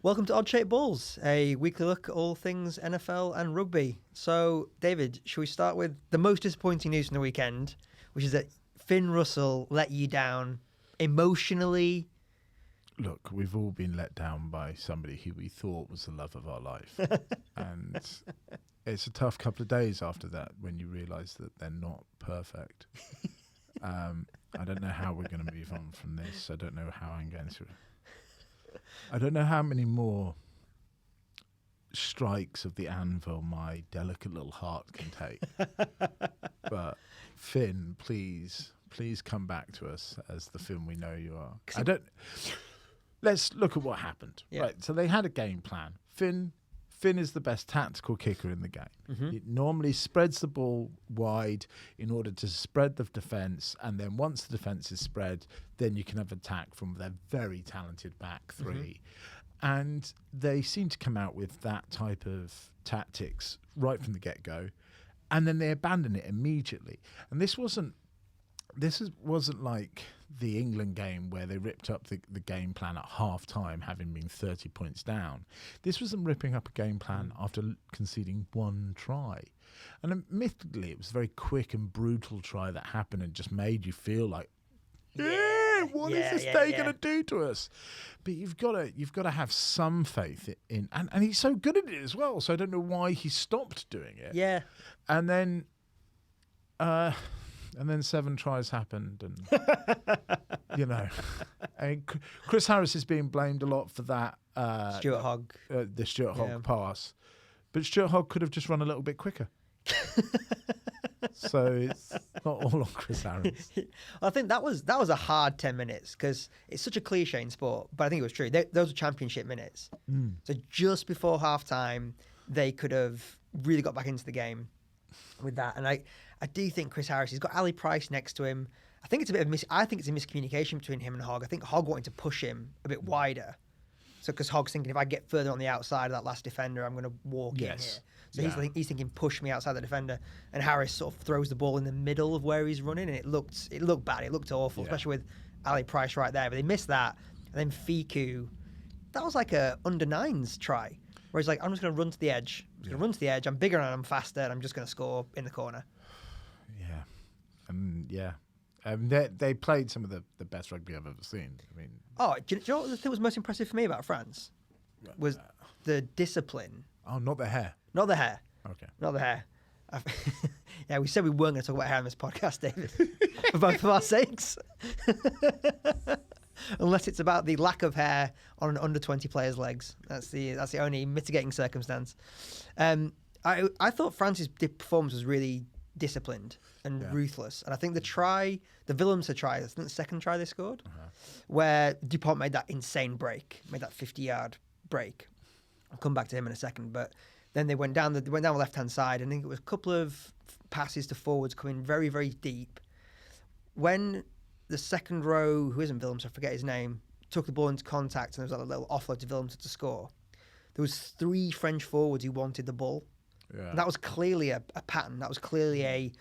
Welcome to Odd Shaped Balls, a weekly look at all things NFL and rugby. So, David, should we start with the most disappointing news from the weekend, which is that Finn Russell let you down emotionally? Look, we've all been let down by somebody who we thought was the love of our life. And it's a tough couple of days after that when you realise that they're not perfect. I don't know how we're going to move on from this. I don't know how I'm going to... I don't know how many more strikes of the anvil my delicate little heart can take. But Finn, please come back to us as the Finn we know you are. Let's look at what happened. Yeah. Right, so they had a game plan. Finn is the best tactical kicker in the game. Mm-hmm. It normally spreads the ball wide in order to spread the defence, and then once the defence is spread, then you can have attack from their very talented back three. Mm-hmm. And they seem to come out with that type of tactics right from the get-go, and then they abandon it immediately. And this wasn't like the England game where they ripped up the game plan at half-time, having been 30 points down. This was them ripping up a game plan after conceding one try. And admittedly, it was a very quick and brutal try that happened and just made you feel like, what is this day going to do to us? But you've got to have some faith in, and he's so good at it as well, so I don't know why he stopped doing it. Yeah. And then 7 tries happened, and and Chris Harris is being blamed a lot for that. Stuart Hogg, the Stuart Hogg pass, but Stuart Hogg could have just run a little bit quicker. So it's not all on Chris Harris. I think that was a hard 10 minutes because it's such a cliche in sport, but I think it was true. Those were championship minutes. So just before halftime, they could have really got back into the game with that. And I do think Chris Harris, he's got Ali Price next to him. I think it's a miscommunication between him and Hogg. I think Hogg wanted to push him a bit wider. So because Hogg's thinking, if I get further on the outside of that last defender, I'm going to walk in here. So he's thinking, push me outside the defender. And Harris sort of throws the ball in the middle of where he's running, and it looked bad. It looked awful, especially with Ali Price right there. But they missed that. And then Fiku, that was like a under-9s try, where he's like, I'm just going to run to the edge. I'm just going to run to the edge. I'm bigger and I'm faster, and I'm just going to score in the corner. They played some of the best rugby I've ever seen. I mean, do you know what the thing was most impressive for me about France? Was the discipline. Oh, not the hair. Not the hair. Okay. Not the hair. We said we weren't going to talk about hair on this podcast, David, for both of our sakes. Unless it's about the lack of hair on an under 20 player's legs. That's the only mitigating circumstance. I thought France's performance was really disciplined and ruthless, and I think the Willemse try, I think the second try they scored, where Dupont made that insane break, made that 50-yard break. I'll come back to him in a second, but then they went down the left-hand side, and I think it was a couple of passes to forwards coming very, very deep. When the second row, who isn't Willemse, I forget his name, took the ball into contact, and there was a little offload to Willemse to score, there was 3 French forwards who wanted the ball. Yeah. And that was clearly a pattern. That was clearly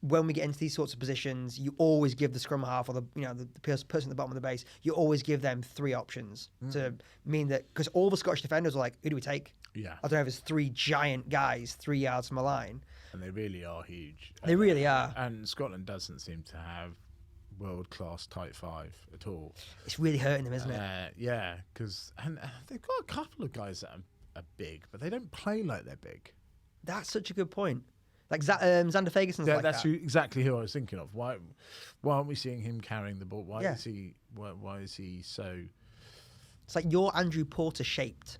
when we get into these sorts of positions, you always give the scrum half or the person at the bottom of the base, you always give them 3 options to mean that, because all the Scottish defenders were like, who do we take? Yeah. I don't know if it's 3 giant guys 3 yards from a line. And they really are huge. They really are. And Scotland doesn't seem to have world-class tight 5 at all. It's really hurting them, isn't it? Yeah, because they've got a couple of guys that are big, but they don't play like they're big. That's such a good point. Like Xander Ferguson's like that's that. Exactly who I was thinking of. Why aren't we seeing him carrying the ball? Why is he so... It's like you're Andrew Porter shaped,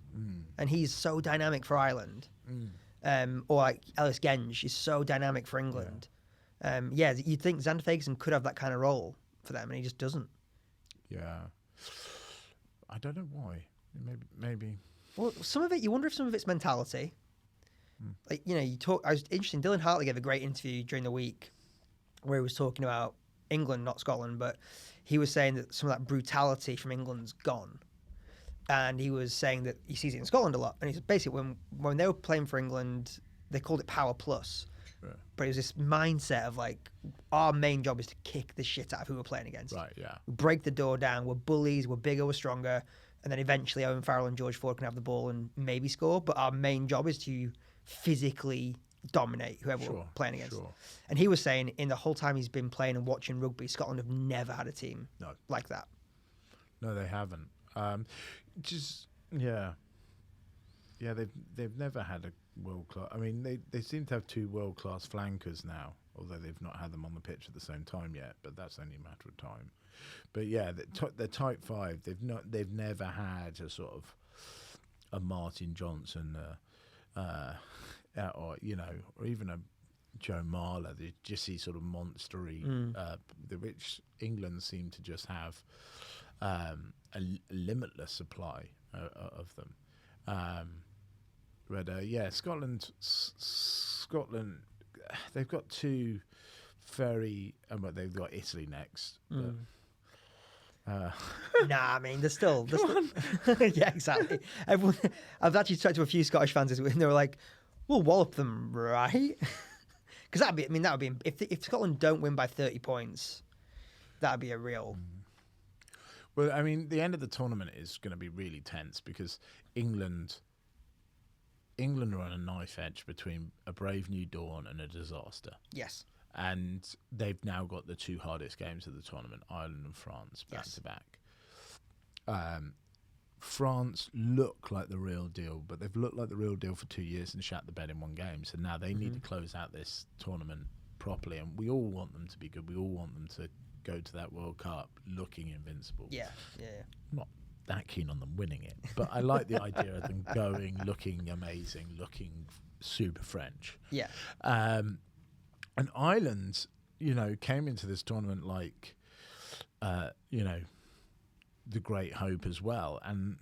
and he's so dynamic for Ireland. Or like Ellis Genge is so dynamic for England. You'd think Xander Ferguson could have that kind of role for them, and he just doesn't. Yeah. I don't know why. Maybe. Well, some of it, you wonder if some of it's mentality. Like, I was interested. Dylan Hartley gave a great interview during the week where he was talking about England, not Scotland, but he was saying that some of that brutality from England's gone. And he was saying that he sees it in Scotland a lot. And he's basically, when they were playing for England, they called it power plus. Yeah. But it was this mindset of like, our main job is to kick the shit out of who we're playing against. Right, yeah. We break the door down. We're bullies. We're bigger. We're stronger. and then eventually Owen Farrell and George Ford can have the ball and maybe score. But our main job is to physically dominate whoever we're playing against. Sure. And he was saying in the whole time he's been playing and watching rugby, Scotland have never had a team like that. No, they haven't. Yeah, they've never had a world class. I mean, they seem to have 2 world class flankers now, although they've not had them on the pitch at the same time yet. But that's only a matter of time. But yeah, the type 5. They've never had a sort of a Martin Johnson, or even a Joe Marler. They just see sort of monstery, which England seem to just have a limitless supply of them. Scotland, they've got 2 very, they've got Italy next. Nah, I mean, there's still yeah, exactly. Everyone, I've actually talked to a few Scottish fans this week, and they were like, "We'll wallop them, right?" Because that would be if Scotland don't win by 30 points, that'd be a real. Well, I mean, the end of the tournament is going to be really tense because England are on a knife edge between a brave new dawn and a disaster. Yes. And they've now got the 2 hardest games of the tournament, Ireland and France, back to back. France look like the real deal, but they've looked like the real deal for 2 years and shat the bed in one game. So now they need to close out this tournament properly. And we all want them to be good. We all want them to go to that World Cup looking invincible. Yeah. I'm not that keen on them winning it, but I like the idea of them going, looking amazing, looking super French. Yeah. And Ireland, came into this tournament like, the great hope as well. And,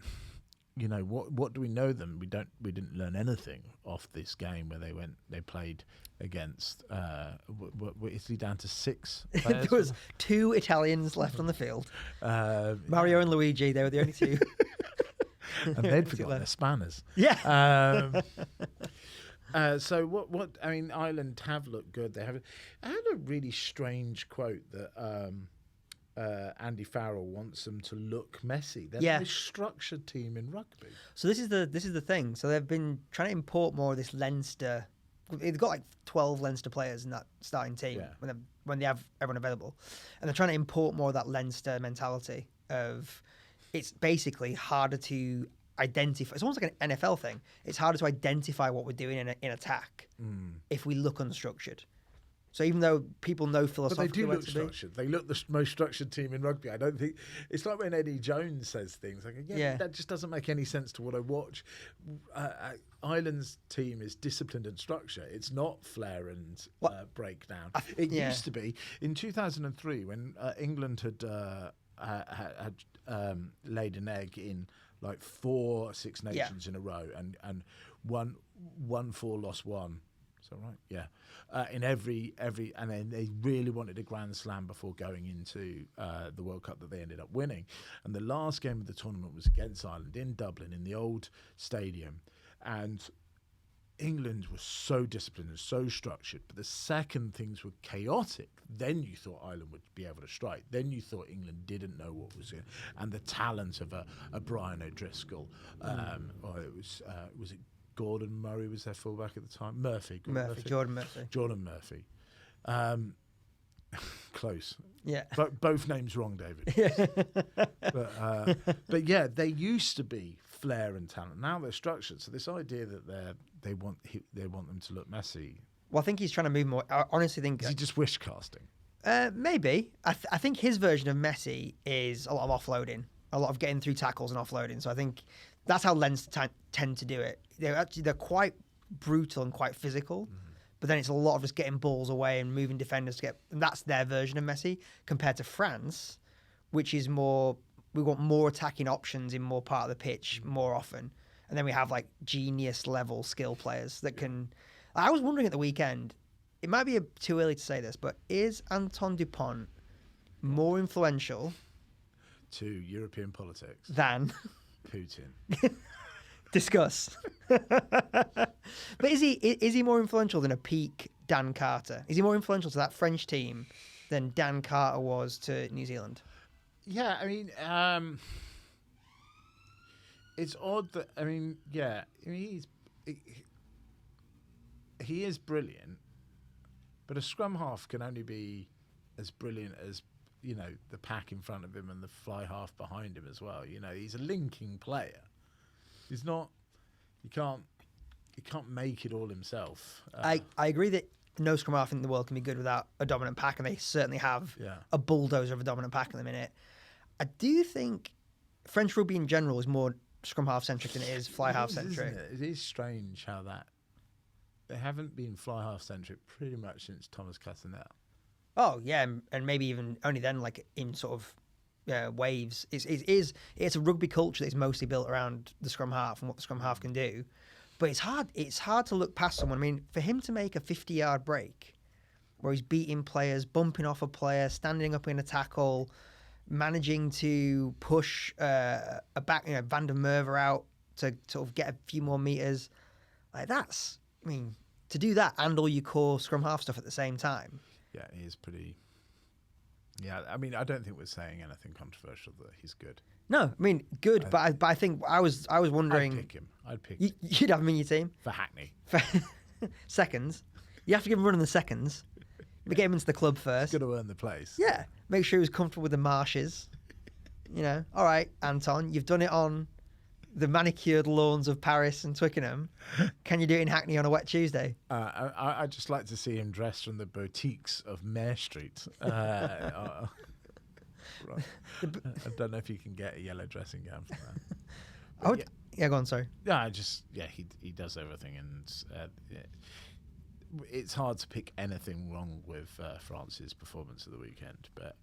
what do we know them? We didn't learn anything off this game where they played against, Italy down to 6 players? There was 2 Italians left on the field. Mario and Luigi, they were the only 2. And they'd forgotten their spanners. Yeah. So what? I mean, Ireland have looked good. I had a really strange quote that Andy Farrell wants them to look messy. They're the most structured team in rugby. So this is the thing. So they've been trying to import more of this Leinster. They've got like 12 Leinster players in that starting team when they have everyone available, and they're trying to import more of that Leinster mentality of it's basically harder to identify. It's almost like an NFL thing. It's harder to identify what we're doing in attack if we look unstructured. So even though people know philosophically, but they do look structured. They look the most structured team in rugby. I don't think it's like when Eddie Jones says things like, that just doesn't make any sense to what I watch. Ireland's team is disciplined and structure. It's not flair and breakdown. It used to be in 2003 when England had laid an egg in like 4 Six Nations in a row and won 4, lost 1. Is that right? Yeah. In every, and then they really wanted a Grand Slam before going into the World Cup that they ended up winning. And the last game of the tournament was against Ireland in Dublin in the old stadium, and England was so disciplined and so structured. But the second things were chaotic, then you thought Ireland would be able to strike. Then you thought England didn't know what was going, and the talent of a Brian O'Driscoll, or was it Gordon Murray was their fullback at the time? Jordan Murphy. Close. Yeah. But both names wrong, David. But yeah, they used to be flair and talent. Now they're structured. So this idea that they want them to look messy. Well, I think he's trying to move more. I honestly think. Is he just wish casting? Maybe. I think his version of messy is a lot of offloading, a lot of getting through tackles and offloading. So I think that's how Leinster tend to do it. They're quite brutal and quite physical, but then it's a lot of just getting balls away and moving defenders to get. And that's their version of messy compared to France, which is more. We want more attacking options in more part of the pitch more often, and then we have like genius level skill players that can. I was wondering at the weekend. It might be too early to say this, but is Antoine Dupont more influential to European politics than Putin? Discuss. But is he more influential than a peak Dan Carter? Is he more influential to that French team than Dan Carter was to New Zealand? Yeah, I mean, It's odd that he is brilliant, but a scrum half can only be as brilliant as the pack in front of him and the fly half behind him as well. He's a linking player. He's not. He can't make it all himself. I agree that no scrum half in the world can be good without a dominant pack, and they certainly have a bulldozer of a dominant pack in the minute. I do think French rugby in general is more scrum half centric than it is fly half centric. It is strange how that they haven't been fly half centric pretty much since Thomas Cassinel. Oh yeah, and maybe even only then, like in sort of waves. It's a rugby culture that's mostly built around the scrum half and what the scrum half can do. But it's hard. It's hard to look past someone. I mean, for him to make a 50-yard break, where he's beating players, bumping off a player, standing up in a tackle, managing to push a back, Van der Merwe out to sort of get a few more meters, like that's. I mean, to do that and all your core scrum half stuff at the same time. Yeah, he is pretty. Yeah, I mean, I don't think we're saying anything controversial that he's good. No, I mean, good, but I think I was wondering. I'd pick him. You'd have him in your team for Hackney. Seconds. You have to give him a run in the seconds. But get him into the club first. He's got to earn the place. Yeah, make sure he was comfortable with the marshes. All right, Anton, you've done it on the manicured lawns of Paris and Twickenham. Can you do it in Hackney on a wet Tuesday? I'd just like to see him dressed from the boutiques of Mare Street. I don't know if you can get a yellow dressing gown from that. Yeah, go on, sorry. Yeah, he does everything, and it's hard to pick anything wrong with France's performance of the weekend. But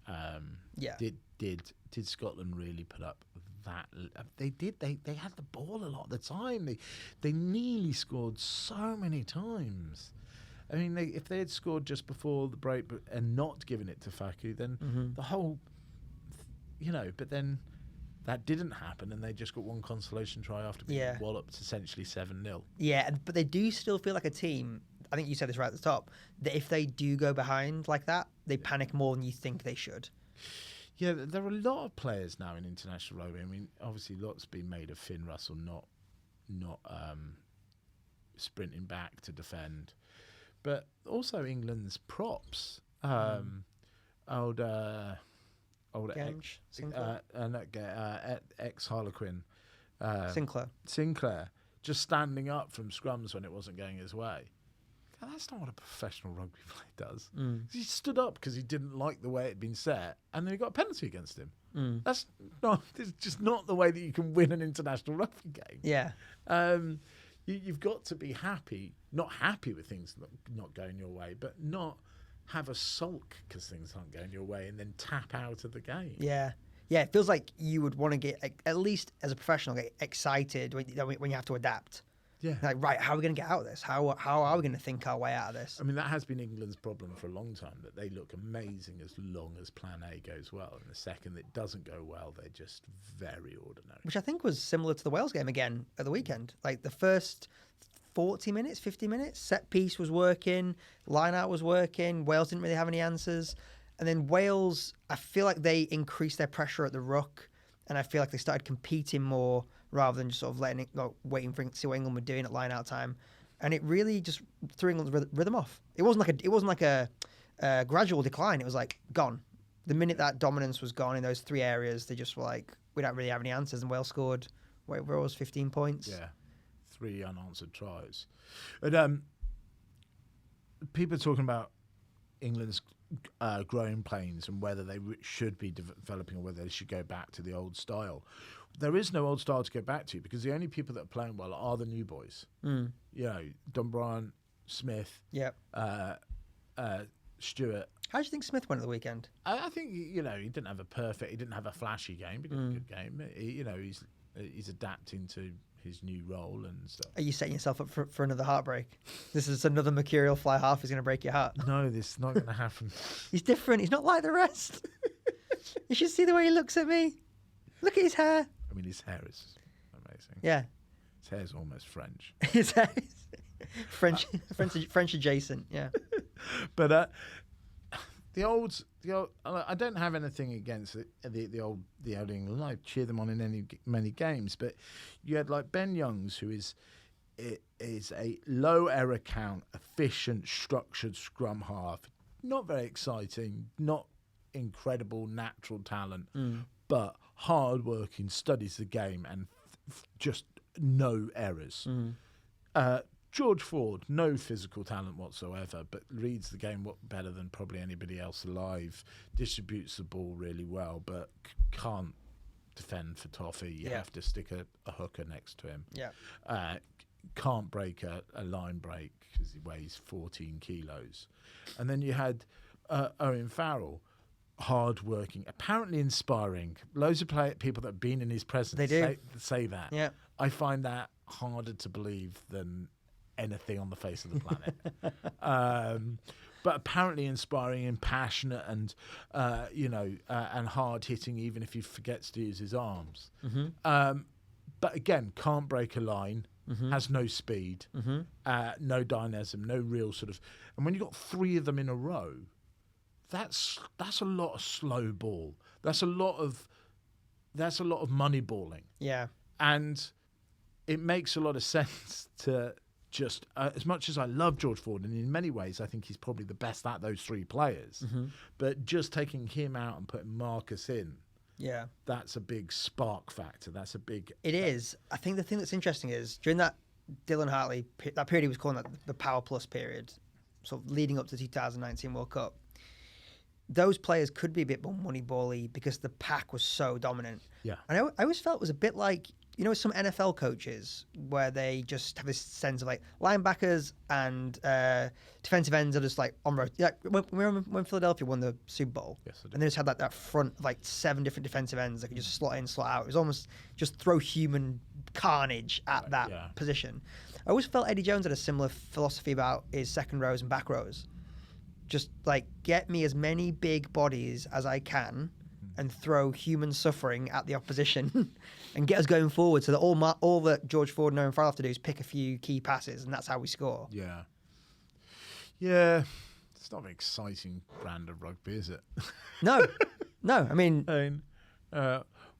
did Scotland really put up that? They did. They had the ball a lot of the time. They nearly scored so many times. I mean, if they had scored just before the break and not given it to Faku, then the whole, but then that didn't happen, and they just got one consolation try after being walloped essentially 7-0. Yeah, but they do still feel like a team. I think you said this right at the top, that if they do go behind like that, they panic more than you think they should. Yeah, there are a lot of players now in international rugby. I mean, obviously, lots been made of Finn Russell not sprinting back to defend, but also England's props. Old ex-Harlequin Sinclair just standing up from scrums when it wasn't going his way. That's not what a professional rugby player does. He stood up because he didn't like the way it had been set, and then he got a penalty against him. It's just not the way that you can win an international rugby game. Yeah. You've got to be not happy with things not going your way, but not have a sulk because things aren't going your way and then tap out of the game. Yeah. Yeah, it feels like you would want to get, at least as a professional, get excited when you have to adapt. Yeah. Like, right, how are we going to get out of this? How are we going to think our way out of this? I mean, that has been England's problem for a long time, that they look amazing as long as plan A goes well. And the second it doesn't go well, they're just very ordinary. Which I think was similar to the Wales game again at the weekend. Like the first 40 minutes, 50 minutes, set piece was working, line out was working, Wales didn't really have any answers. And then Wales, I feel like they increased their pressure at the ruck, and I feel like they started competing more rather than just sort of waiting for see what England were doing at line out time, and it really just threw England's rhythm off. It wasn't like a gradual decline. It was like gone. The minute that dominance was gone in those three areas, they just were like, we don't really have any answers, and Wales scored. Whatever it was, 15 points. Yeah, 3 unanswered tries. But people are talking about England's growing pains and whether they should be developing or whether they should go back to the old style. There is no old style to go back to because the only people that are playing well are the new boys. Dunbran, Smith, Stewart. How do you think Smith went at the weekend? I think he didn't have a flashy game, but he did a good game. He's adapting to his new role and stuff. Are you setting yourself up for another heartbreak? This is another mercurial fly half who's going to break your heart. No, this is not going to happen. He's different. He's not like the rest. You should see the way he looks at me. Look at his hair. I mean, his hair is amazing. Yeah. His hair is almost French. His hair is French adjacent, yeah. But the old. I don't have anything against the old England. I cheer them on in many games, but you had like Ben Youngs, who is a low error count, efficient, structured scrum half. Not very exciting, not incredible natural talent, but hard working, studies the game, and just no errors. George Ford, no physical talent whatsoever, but reads the game better than probably anybody else alive. Distributes the ball really well, but can't defend for toffee. You have to stick a hooker next to him. Can't break a line break because he weighs 14 kilos. And then you had Owen Farrell, hard-working, apparently inspiring. Loads of people that have been in his presence say that. Yeah. I find that harder to believe than anything on the face of the planet. But apparently inspiring and passionate and, and hard-hitting, even if he forgets to use his arms. But again, can't break a line, has no speed, no dynamism, no real sort of... And when you've got three of them in a row, that's a lot of slow ball. That's a lot of money balling. Yeah. And it makes a lot of sense to just, as much as I love George Ford, and in many ways I think he's probably the best at those three players, but just taking him out and putting Marcus in, that's a big spark factor. That's a big... It is. I think the thing that's interesting is, during that Dylan Hartley, that period he was calling the Power Plus period, sort of leading up to the 2019 World Cup, those players could be a bit more money-bally because the pack was so dominant. Yeah. And I always felt it was a bit like, some NFL coaches where they just have this sense of like linebackers and defensive ends are just like on road. Like when Philadelphia won the Super Bowl, and they just had that front of like 7 different defensive ends that could just slot in, slot out. It was almost just throw human carnage at that position. I always felt Eddie Jones had a similar philosophy about his second rows and back rows. Just like get me as many big bodies as I can and throw human suffering at the opposition and get us going forward so that all that George Ford and Owen Farrell have to do is pick a few key passes and that's how we score. Yeah. Yeah. It's not an exciting brand of rugby, is it? No. I mean...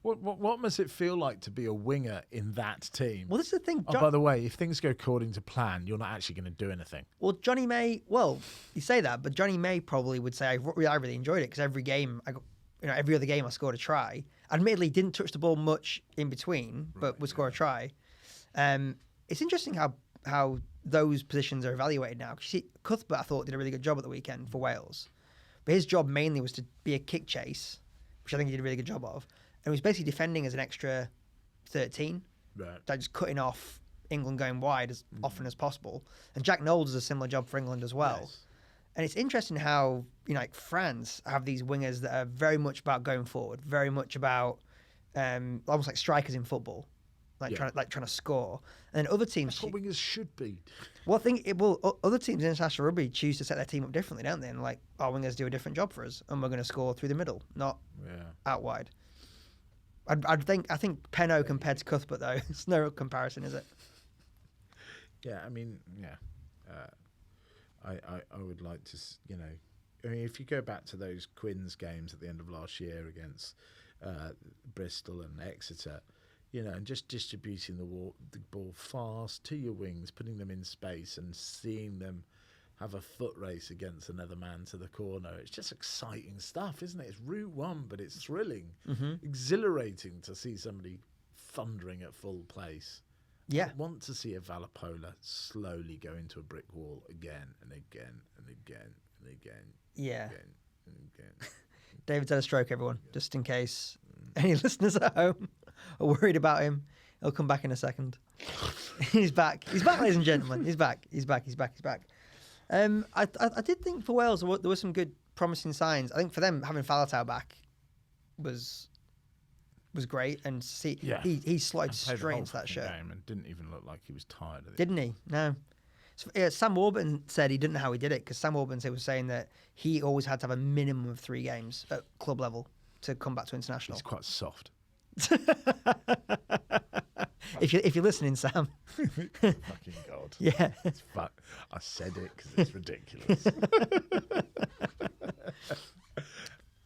What must it feel like to be a winger in that team? Well, this is the thing. By the way, if things go according to plan, you're not actually going to do anything. Well, Johnny May, you say that, but Johnny May probably would say, I really enjoyed it because every game, every other game I scored a try. Admittedly, didn't touch the ball much in between, but would score a try. It's interesting how those positions are evaluated now. Cuthbert, I thought, did a really good job at the weekend for Wales. But his job mainly was to be a kick chase, which I think he did a really good job of. And he was basically defending as an extra 13. Right. Like just cutting off England going wide as often as possible. And Jack Knowles does a similar job for England as well. Yes. And it's interesting how, like France have these wingers that are very much about going forward, very much about almost like strikers in football, trying to score. And then other teams... That's what wingers should be. Well, other teams in international rugby choose to set their team up differently, don't they? And like, our wingers do a different job for us and we're going to score through the middle, not out wide. I think Penno compared to Cuthbert, though, it's no comparison, is it? Yeah, I mean, I would like to, if you go back to those Quins games at the end of last year against Bristol and Exeter, and just distributing the ball fast to your wings, putting them in space and seeing them have a foot race against another man to the corner. It's just exciting stuff, isn't it? It's Route 1, but it's thrilling, exhilarating to see somebody thundering at full pace. Yeah. I want to see a Valapola slowly go into a brick wall again and again and again and again. Yeah. Again and again. David's had a stroke, everyone, just in case any listeners at home are worried about him. He'll come back in a second. He's back. He's back, ladies and gentlemen. He's back. I did think for Wales there were some good promising signs. I think for them having Faletau back was great, and he slotted straight into that shirt. Game and didn't even look like he was tired of it. Didn't he? No. So, Sam Warburton said he didn't know how he did it because Sam Warburton was saying that he always had to have a minimum of 3 games at club level to come back to international. He's quite soft. If you're listening, Sam. Fucking God. Yeah. I said it because it's ridiculous.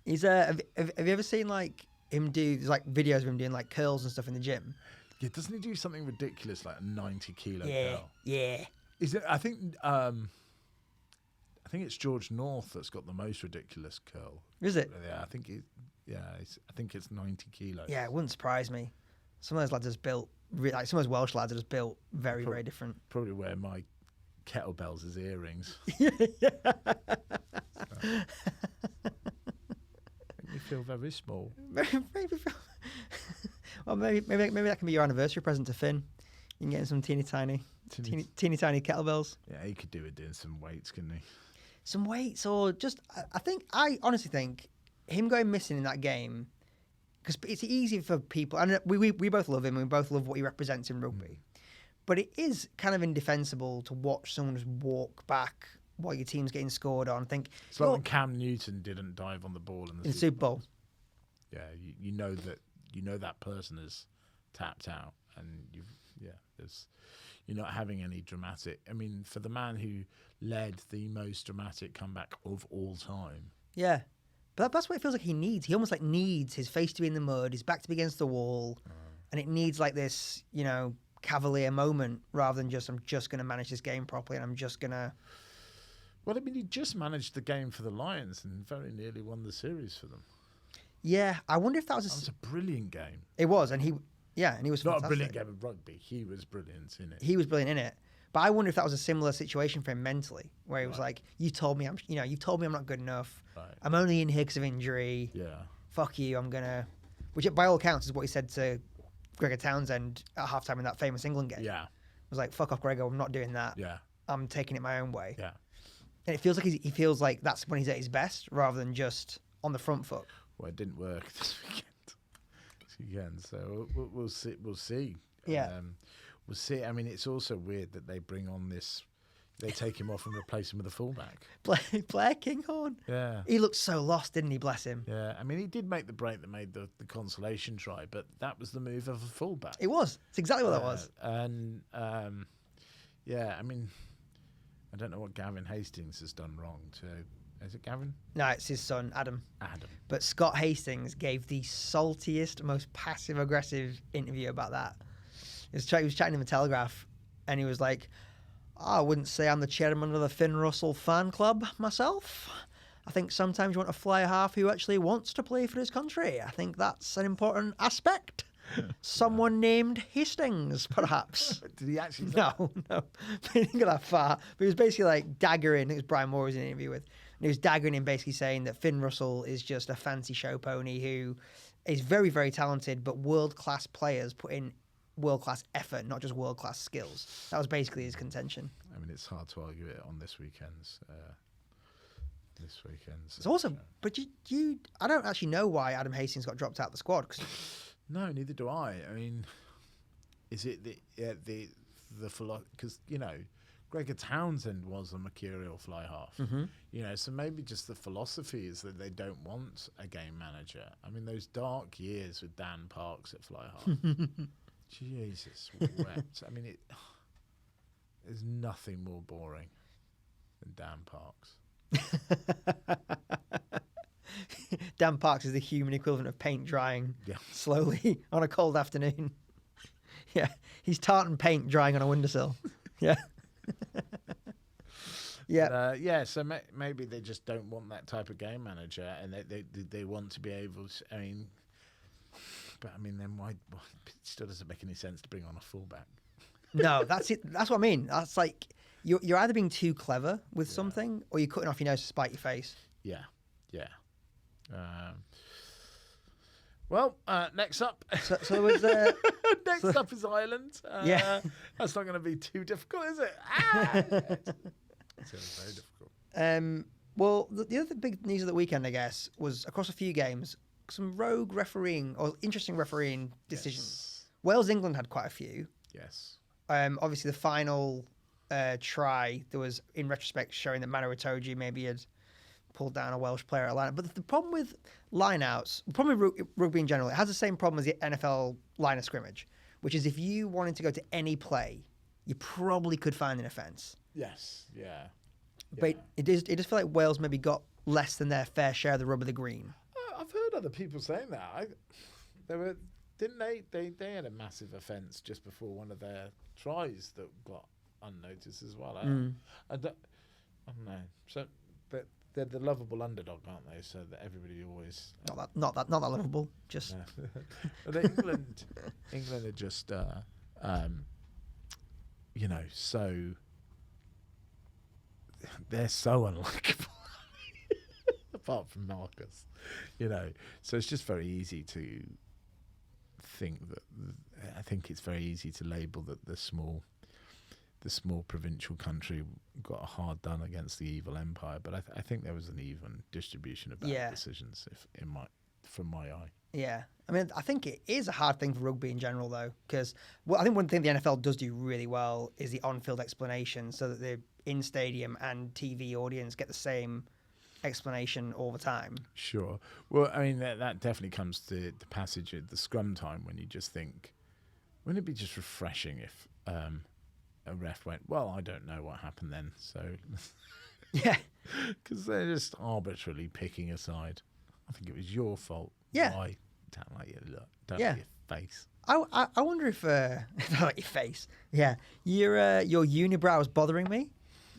He's have you ever seen like him do like videos of him doing like curls and stuff in the gym? Yeah, doesn't he do something ridiculous like a 90-kilo Yeah, curl? yeah. Is it? I think it's George North that's got the most ridiculous curl. Is it? Yeah, I think it's 90 kilos. Yeah, it wouldn't surprise me. Some of those lads are just built, like some of those Welsh lads are just built very, very different. Probably wear my kettlebells as earrings. Make me feel very small. Maybe. Well, maybe that can be your anniversary present to Finn. You can get him some teeny tiny kettlebells. Yeah, he could do it doing some weights, couldn't he? Some weights, or just I honestly think him going missing in that game, because it's easy for people, and we both love him and we both love what he represents in rugby, but it is kind of indefensible to watch someone just walk back while your team's getting scored on. Think it's like when Cam Newton didn't dive on the ball in the Super Bowl. Yeah, you know that person is tapped out, and you're not having any dramatic. I mean, for the man who led the most dramatic comeback of all time. Yeah, but that's what it feels like he needs. He almost like needs his face to be in the mud, his back to be against the wall, and it needs like this, cavalier moment rather than just I'm just going to manage this game properly and I'm just going to. Well, I mean, he just managed the game for the Lions and very nearly won the series for them. Yeah, I wonder if that was a brilliant game. It was, and he was not fantastic. A brilliant game of rugby. He was brilliant in it. He was brilliant in it. But I wonder if that was a similar situation for him mentally, where he was like, "You told me I'm not good enough. Right. I'm only in here because of injury. Yeah. Fuck you. I'm gonna," which by all accounts is what he said to Gregor Townsend at halftime in that famous England game. Yeah. It was like, "Fuck off, Gregor. I'm not doing that. Yeah. I'm taking it my own way." Yeah. And it feels like he feels like that's when he's at his best, rather than just on the front foot. Well, it didn't work this weekend. So we'll see. We'll see. Yeah. We'll see. I mean, it's also weird that they bring on this. They take him off and replace him with a fullback. Blair Kinghorn. Yeah. He looked so lost, didn't he? Bless him. Yeah. I mean, he did make the break that made the consolation try, but that was the move of a fullback. It was. It's exactly what that was. And yeah. I mean, I don't know what Gavin Hastings has done wrong to. Is it Gavin? No, it's his son, Adam. Adam. But Scott Hastings gave the saltiest, most passive-aggressive interview about that. He was chatting in the Telegraph, and he was like, I wouldn't say I'm the chairman of the Finn Russell fan club myself. I think sometimes you want to fly a half who actually wants to play for his country. I think that's an important aspect. Someone named Hastings, perhaps. Did he actually? No. He didn't go that far. But he was basically like daggering. I think it was Brian Moore was in an interview with. And he was daggering him, basically saying that Finn Russell is just a fancy show pony who is very, very talented, but world-class players put in world-class effort, not just world-class skills. That was basically his contention. I mean, it's hard to argue it on this weekend's. It's awesome, but you, I don't actually know why Adam Hastings got dropped out of the squad. No, neither do I. I mean, is it the because Gregor Townsend was a mercurial fly half. Mm-hmm. So maybe just the philosophy is that they don't want a game manager. I mean, those dark years with Dan Parks at fly half. Jesus wept. I mean, there's nothing more boring than Dan Parks. Dan Parks is the human equivalent of paint drying slowly on a cold afternoon. Yeah, he's tartan paint drying on a windowsill. Yeah. Yeah. So maybe they just don't want that type of game manager, and they want to be able to. I mean, then why? It still doesn't make any sense to bring on a fullback. No, that's it. That's what I mean. That's like you're either being too clever with something, or you're cutting off your nose to spite your face. Yeah. Well, next up. So was next up is Ireland. That's not going to be too difficult, is it? It's going to be very difficult. Well, the other big news of the weekend, I guess, was across a few games, some rogue refereeing or interesting refereeing decisions. Yes. Wales-England had quite a few. Yes. Obviously, the final try, there was, in retrospect, showing that Manu Itoje maybe had pulled down a Welsh player at a line. But the problem with line-outs, the problem with rugby in general, it has the same problem as the NFL line of scrimmage, which is if you wanted to go to any play, you probably could find an offence. Yes, yeah. But it does feel like Wales maybe got less than their fair share of the rub of the green. I've heard other people saying that. Didn't they? They had a massive offence just before one of their tries that got unnoticed as well. I don't know. So they're the lovable underdog, aren't they? So that everybody always not that lovable. Just but England are just so they're so unlikable. Apart from Marcus, so it's just very easy to think that. I think it's very easy to label that the small provincial country got a hard done against the evil empire, but I think there was an even distribution of bad decisions, from my eye. Yeah, I mean, I think it is a hard thing for rugby in general, though, because I think one thing the NFL does do really well is the on-field explanation, so that the in-stadium and TV audience get the same explanation all the time. Sure. Well, I mean, that definitely comes to the passage at the scrum time when you just think, wouldn't it be just refreshing if a ref went, well, I don't know what happened then, so... Yeah. Because they're just arbitrarily picking a side. I think it was your fault. Yeah. Why? Don't like your look. Don't like your face. I wonder if... don't like your face. Yeah. Your unibrow is bothering me,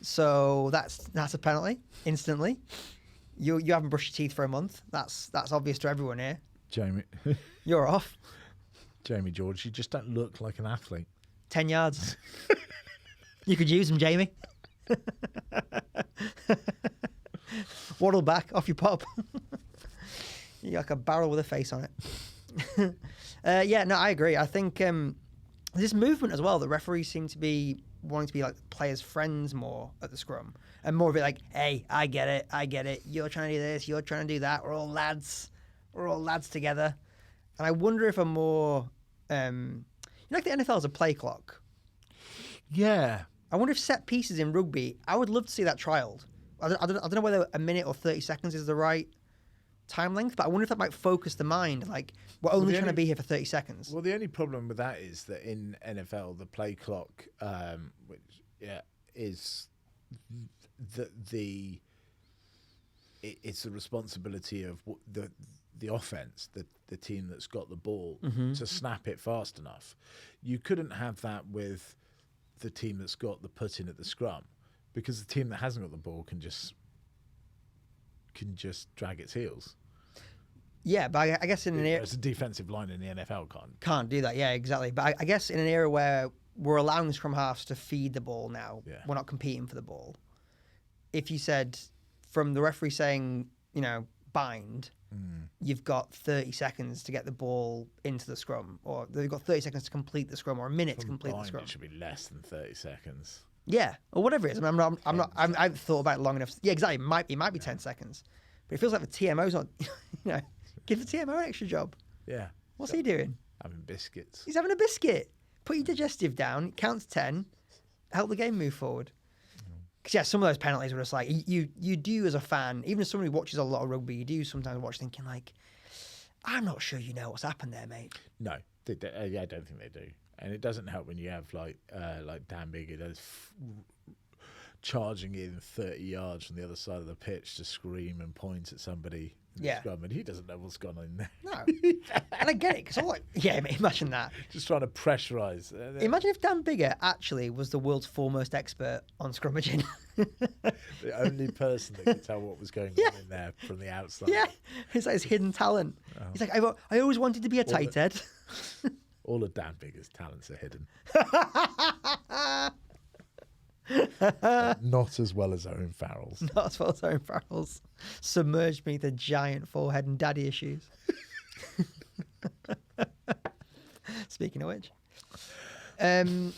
so that's a penalty, instantly. You haven't brushed your teeth for a month. That's obvious to everyone here. Jamie. You're off. Jamie George, you just don't look like an athlete. 10 yards. You could use them, Jamie. Waddle back off your pop. You're like a barrel with a face on it. I agree. I think this movement as well, the referees seem to be wanting to be like players' friends more at the scrum. And more of it like, hey, I get it. You're trying to do this, you're trying to do that. We're all lads together. And I wonder if a more... like the NFL is a play clock. Yeah. I wonder if set pieces in rugby, I would love to see that trialled. I don't know whether a minute or 30 seconds is the right time length, but I wonder if that might focus the mind. Like, we're only trying to be here for 30 seconds. Well, the only problem with that is that in NFL, the play clock, is it's the responsibility of the offense, the team that's got the ball, to snap it fast enough. You couldn't have that with the team that's got the put in at the scrum, because the team that hasn't got the ball can just drag its heels. Yeah, but I guess in an era... It's a defensive line in the NFL can't do that. Yeah, exactly. But I guess in an era where we're allowing the scrum halves to feed the ball now, we're not competing for the ball. If you said, from the referee saying, bind, you've got 30 seconds to get the ball into the scrum, or they've got 30 seconds to complete the scrum, or a minute to complete the scrum. It should be less than 30 seconds. Yeah, or whatever it is. I mean, I haven't thought about it long enough. Yeah, exactly. It might be 10 seconds, but it feels like the TMO's not. Give the TMO an extra job. Yeah. What's he doing? Having biscuits. He's having a biscuit. Put your digestive down. Count to 10. Help the game move forward. Because some of those penalties were just like you do as a fan, even as somebody who watches a lot of rugby, you do sometimes watch thinking like, I'm not sure you know what's happened there, mate. No, I don't think they do, and it doesn't help when you have like Dan Bigger does charging in 30 yards from the other side of the pitch to scream and point at somebody in the scrum, and he doesn't know what's gone on in there. No, and I get it, because imagine that. Just trying to pressurise. Imagine if Dan Bigger actually was the world's foremost expert on scrummaging. The only person that could tell what was going on in there from the outside. Yeah, it's like his hidden talent. Oh. He's like, I always wanted to be a tight head. All of Dan Bigger's talents are hidden. Not as well as Owen Farrell's. Not as well as Owen Farrell's. Submerged beneath a giant forehead and daddy issues. Speaking of which. The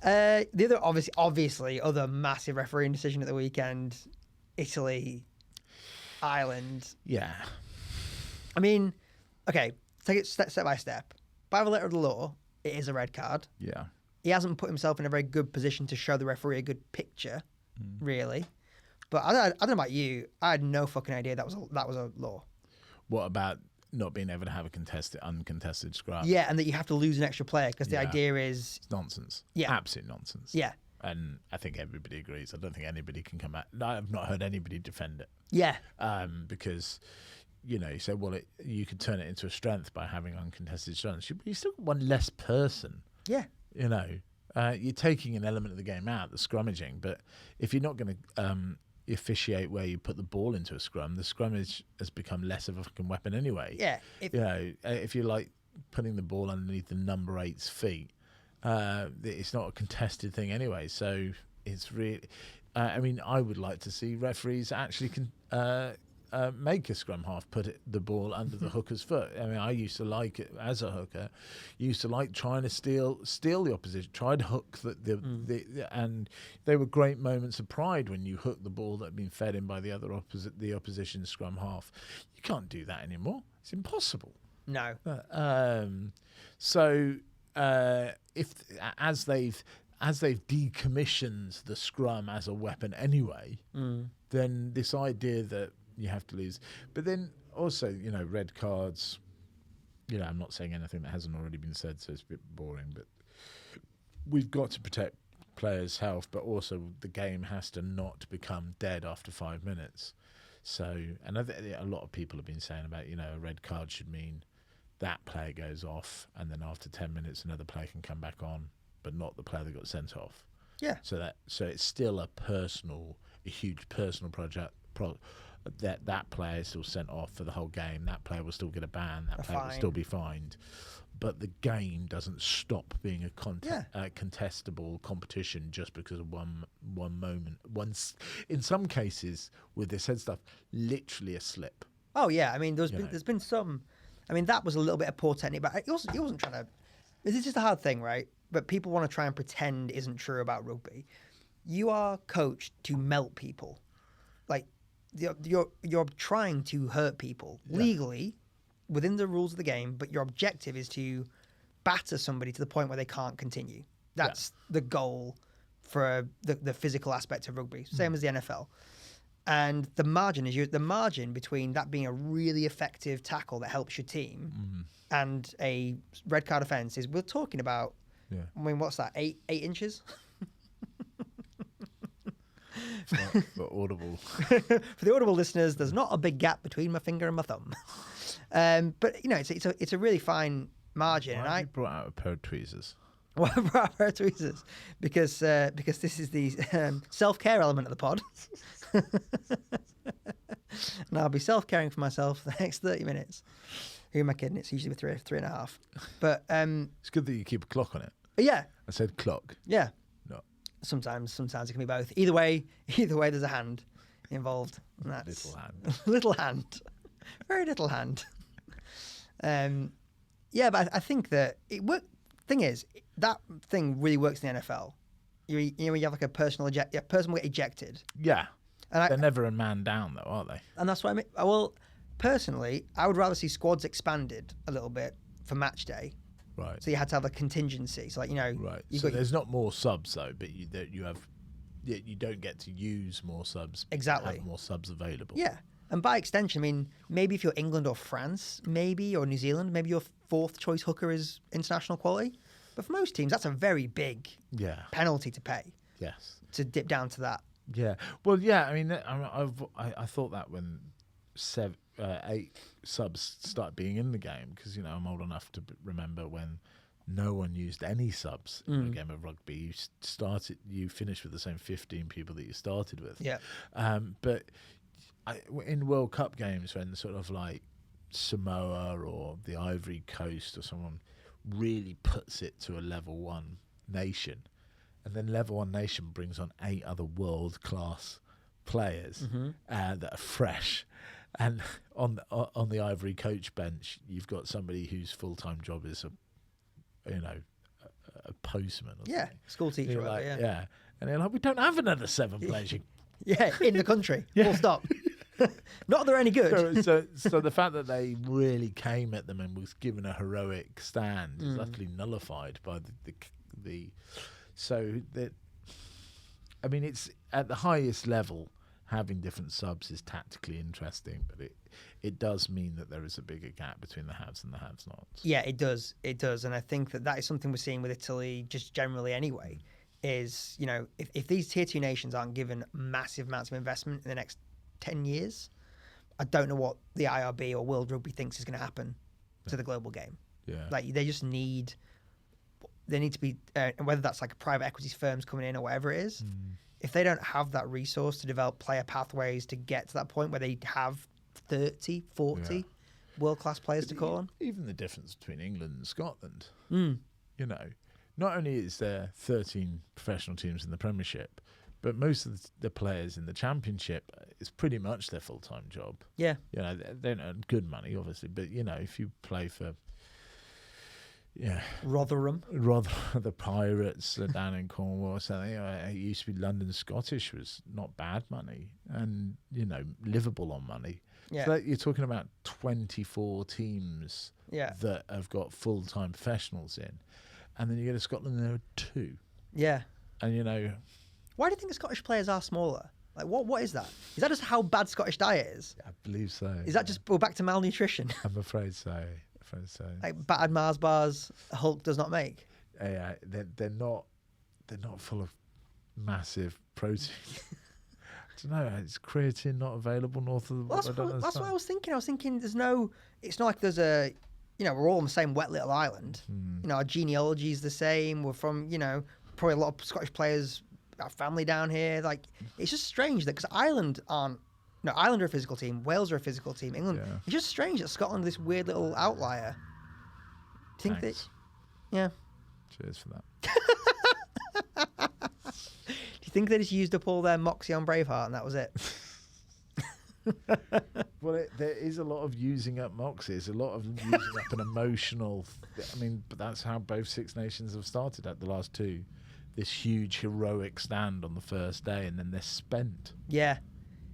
other, obviously, other massive refereeing decision at the weekend, Italy, Ireland. Yeah. I mean, okay, take it step by step. By the letter of the law, it is a red card. Yeah. He hasn't put himself in a very good position to show the referee a good picture, really. But I don't know about you. I had no fucking idea that was a law. What about not being able to have a uncontested scrum? Yeah, and that you have to lose an extra player because the idea is... It's nonsense. Yeah. Absolute nonsense. Yeah. and I think everybody agrees. I don't think anybody can come out. I've not heard anybody defend it. Yeah. Because, you say, well, you could turn it into a strength by having uncontested scrums. You still got one less person. Yeah. You're taking an element of the game out, the scrummaging, but if you're not going to officiate where you put the ball into a scrum, the scrummage has become less of a fucking weapon anyway. Yeah. If you like putting the ball underneath the number 8's feet, it's not a contested thing anyway. So it's really, I would like to see referees actually make a scrum half put the ball under the hooker's foot. I used to like it as a hooker. Used to like trying to steal the opposition, try to hook and they were great moments of pride when you hooked the ball that had been fed in by the opposition scrum half. You can't do that anymore. It's impossible. No. If as they've decommissioned the scrum as a weapon anyway, then this idea that you have to lose, but then also red cards. I'm not saying anything that hasn't already been said, so it's a bit boring. But we've got to protect players' health, but also the game has to not become dead after 5 minutes. So, and a lot of people have been saying about a red card should mean that player goes off, and then after 10 minutes another player can come back on, but not the player that got sent off. Yeah. So it's still a huge personal project. That player is still sent off for the whole game. That player will still get a ban. That player will still be fined. But the game doesn't stop being a contestable competition just because of one moment. In some cases, with this head stuff, literally a slip. Oh yeah, there's been some. That was a little bit of poor technique, but he wasn't trying to. This is just a hard thing, right? But people want to try and pretend isn't true about rugby. You are coached to melt people, like you're trying to hurt people legally within the rules of the game, but your objective is to batter somebody to the point where they can't continue. That's the goal for the physical aspect of rugby, same as the NFL. And the margin between that being a really effective tackle that helps your team and a red card offence is we're talking about. Yeah. What's that? 8 inches? For audible. For the audible listeners, there's not a big gap between my finger and my thumb. But it's a really fine margin. Why have you brought out a pair of tweezers? Why I brought out a pair of tweezers? Because this is the self-care element of the pod. And I'll be self-caring for myself for the next 30 minutes. Who am I kidding? It's usually 3.5. But it's good that you keep a clock on it. Yeah. I said clock. Yeah. No. Sometimes it can be both. Either way, there's a hand involved. And that's little hand. Little hand. Very little hand. But I think that thing is, that thing really works in the NFL. When you have like a person will get ejected. Yeah. And they're never a man down though, are they? And that's what I mean. Well, personally, I would rather see squads expanded a little bit for match day. Right. So you had to have a contingency. So Right. So there's not more subs though, but you don't get to use more subs. Exactly. Have more subs available. Yeah. And by extension, maybe if you're England or France, or New Zealand, maybe your fourth choice hooker is international quality. But for most teams, that's a very big penalty to pay. Yes. To dip down to that. Yeah. Well, yeah. I thought that when 8 subs started being in the game, because I'm old enough to remember when no one used any subs in a game of rugby. You finished with the same 15 people that you started with. Yeah. But in World Cup games, when sort of like Samoa or the Ivory Coast or someone really puts it to a level 1 nation, and then level 1 nation brings on 8 other world-class players that are fresh. And on the Ivory coach bench, you've got somebody whose full-time job is a postman. Or something. School teacher. And they're like, we don't have another 7 players. In the country. Full stop. Not that they're any good. So the fact that they really came at them and was given a heroic stand is utterly nullified by the. So that, it's at the highest level. Having different subs is tactically interesting, but it does mean that there is a bigger gap between the haves and the have-nots. Yeah, it does. And I think that is something we're seeing with Italy just generally anyway. is, if these tier 2 nations aren't given massive amounts of investment in the next 10 years, I don't know what the IRB or World Rugby thinks is going to happen to the global game. Yeah. Like they need to be, whether that's like private equity firms coming in or whatever it is, if they don't have that resource to develop player pathways to get to that point where they have 30, 40 world-class players to call on. Even the difference between England and Scotland, not only is there 13 professional teams in the Premiership, but most of the players in the Championship, it's pretty much their full-time job. Yeah. They don't earn good money, obviously, but, if you play for... Rotherham. The Pirates down in Cornwall or something. It used to be London Scottish was not bad money and, livable on money. Yeah. So you're talking about 24 teams that have got full-time professionals in. And then you go to Scotland and there are 2. Yeah. And, why do you think the Scottish players are smaller? Like, what is that? Is that just how bad Scottish diet is? I believe so. Is that just go back to malnutrition? I'm afraid so. Like battered Mars bars, Hulk does not make. Yeah, they're not full of massive protein. I don't know. Is creatine not available north of the? Well, that's what I was thinking. I was thinking it's not like there's a, we're all on the same wet little island. Our genealogy is the same. We're from, probably a lot of Scottish players, our family down here. Like, it's just strange that because Ireland are a physical team. Wales are a physical team. England. Yeah. It's just strange that Scotland is this weird little outlier. Do you think that? Yeah. Cheers for that. Do you think they just used up all their moxie on Braveheart and that was it? Well, there is a lot of using up moxie. There's a lot of using up an emotional... but that's how both Six Nations have started at the last 2. This huge heroic stand on the first day and then they're spent. Yeah.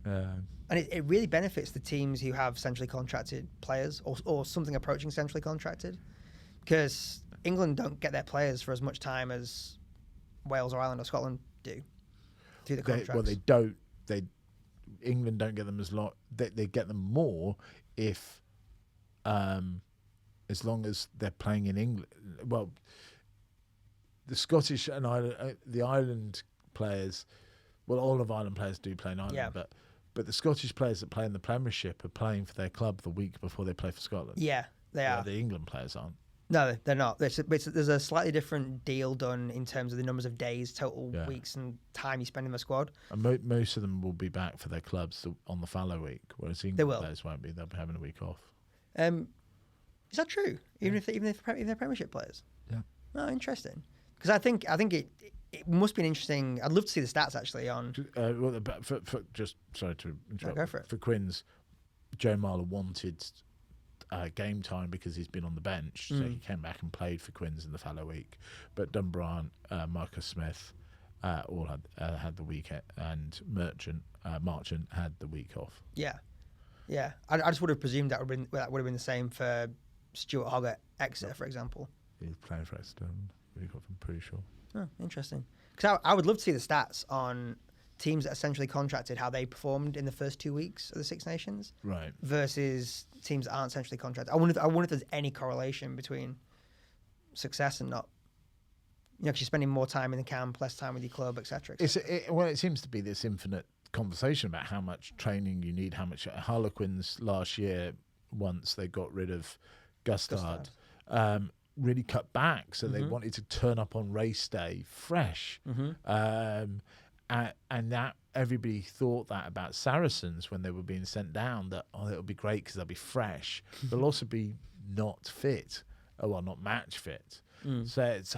And it really benefits the teams who have centrally contracted players or something approaching centrally contracted, because England don't get their players for as much time as Wales or Ireland or Scotland do through the contracts. They don't. England don't get them as long. They get them more if, as long as they're playing in England. Well, the Scottish and the Ireland players. Well, all of Ireland players do play in Ireland, but the Scottish players that play in the Premiership are playing for their club the week before they play for Scotland. Yeah, they are. The England players aren't. No, they're not. There's a slightly different deal done in terms of the numbers of days, total weeks, and time you spend in the squad. And most of them will be back for their clubs on the fallow week, whereas England players won't be. They'll be having a week off. Is that true? Even if they're Premiership players? Yeah. Oh, interesting. Because I think it must be an interesting... I'd love to see the stats, actually, on... Sorry to interrupt. Go for it. For Quins, Joe Marler wanted game time because he's been on the bench, so he came back and played for Quins in the fallow week. But Dunbrant, Marcus Smith all had the week, and Marchant had the week off. Yeah. Yeah. I just would have presumed that would have been the same for Stuart Hogg at Exeter, for example. He's playing for Exeter week off, I'm pretty sure. Oh, interesting. Because I would love to see the stats on teams that are centrally contracted, how they performed in the first 2 weeks of the Six Nations, right, versus teams that aren't centrally contracted. I wonder if there's any correlation between success and not. Because you're spending more time in the camp, less time with your club, etc. It seems to be this infinite conversation about how much training you need, how much. Harlequins last year, once they got rid of Gustard. Really cut back, so they wanted to turn up on race day fresh, and that everybody thought that about Saracens when they were being sent down, that it'll be great because they'll be fresh, they'll also be not fit, not match fit. So it's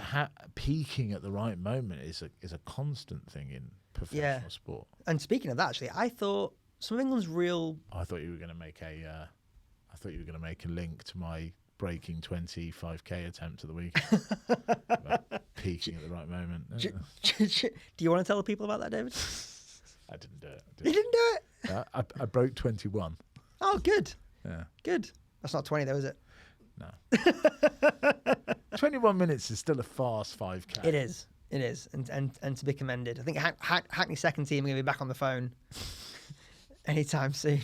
peaking at the right moment is a constant thing in professional sport. And speaking of that, actually, I thought some of England's real. I thought you were going to make a link to my breaking 25k attempt at the week. Peaking at the right moment. Do you want to tell the people about that, David? I didn't do it. You didn't do it? I broke 21. Oh, good. Yeah. Good. That's not 20 though, is it? No. 21 minutes is still a fast 5k. It is. And to be commended. I think Hackney's second team are going to be back on the phone anytime soon.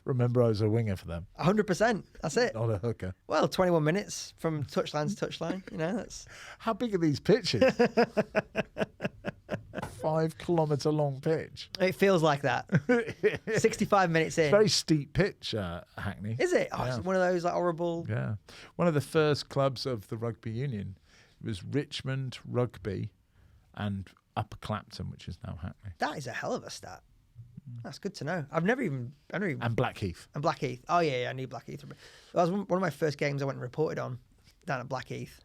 Remember, I was a winger for them. 100%. That's it. Not a hooker. Well, 21 minutes from touchline to touchline. That's. How big are these pitches? 5-kilometre long pitch. It feels like that. 65 minutes in. Very steep pitch, Hackney. Is it? Oh, Yeah. it's one of those like horrible. Yeah. One of the first clubs of the rugby union was Richmond Rugby and Upper Clapton, which is now Hackney. That is a hell of a stat. That's good to know. I've never even. And Blackheath. And Blackheath. Oh yeah, I knew Blackheath. That was one of my first games I went and reported on down at Blackheath.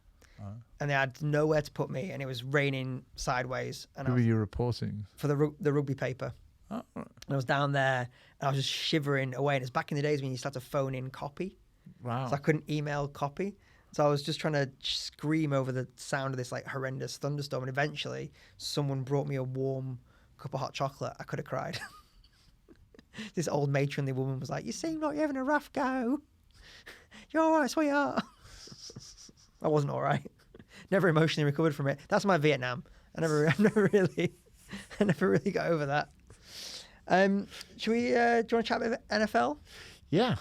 And they had nowhere to put me, and it was raining sideways. And Who were you reporting? For the rugby paper. Oh. And I was down there, and I was just shivering away. And it's back in the days when you used to have to phone in copy. Wow. So I couldn't email copy. So I was just trying to scream over the sound of this like horrendous thunderstorm. And eventually, someone brought me a warm cup of hot chocolate. I could have cried. This old matronly woman was like, "You seem like you're having a rough go. You're all right, sweetheart." I wasn't all right. Never emotionally recovered from it. That's my Vietnam. I never really got over that. Should we? Do you want to chat about NFL? Yeah.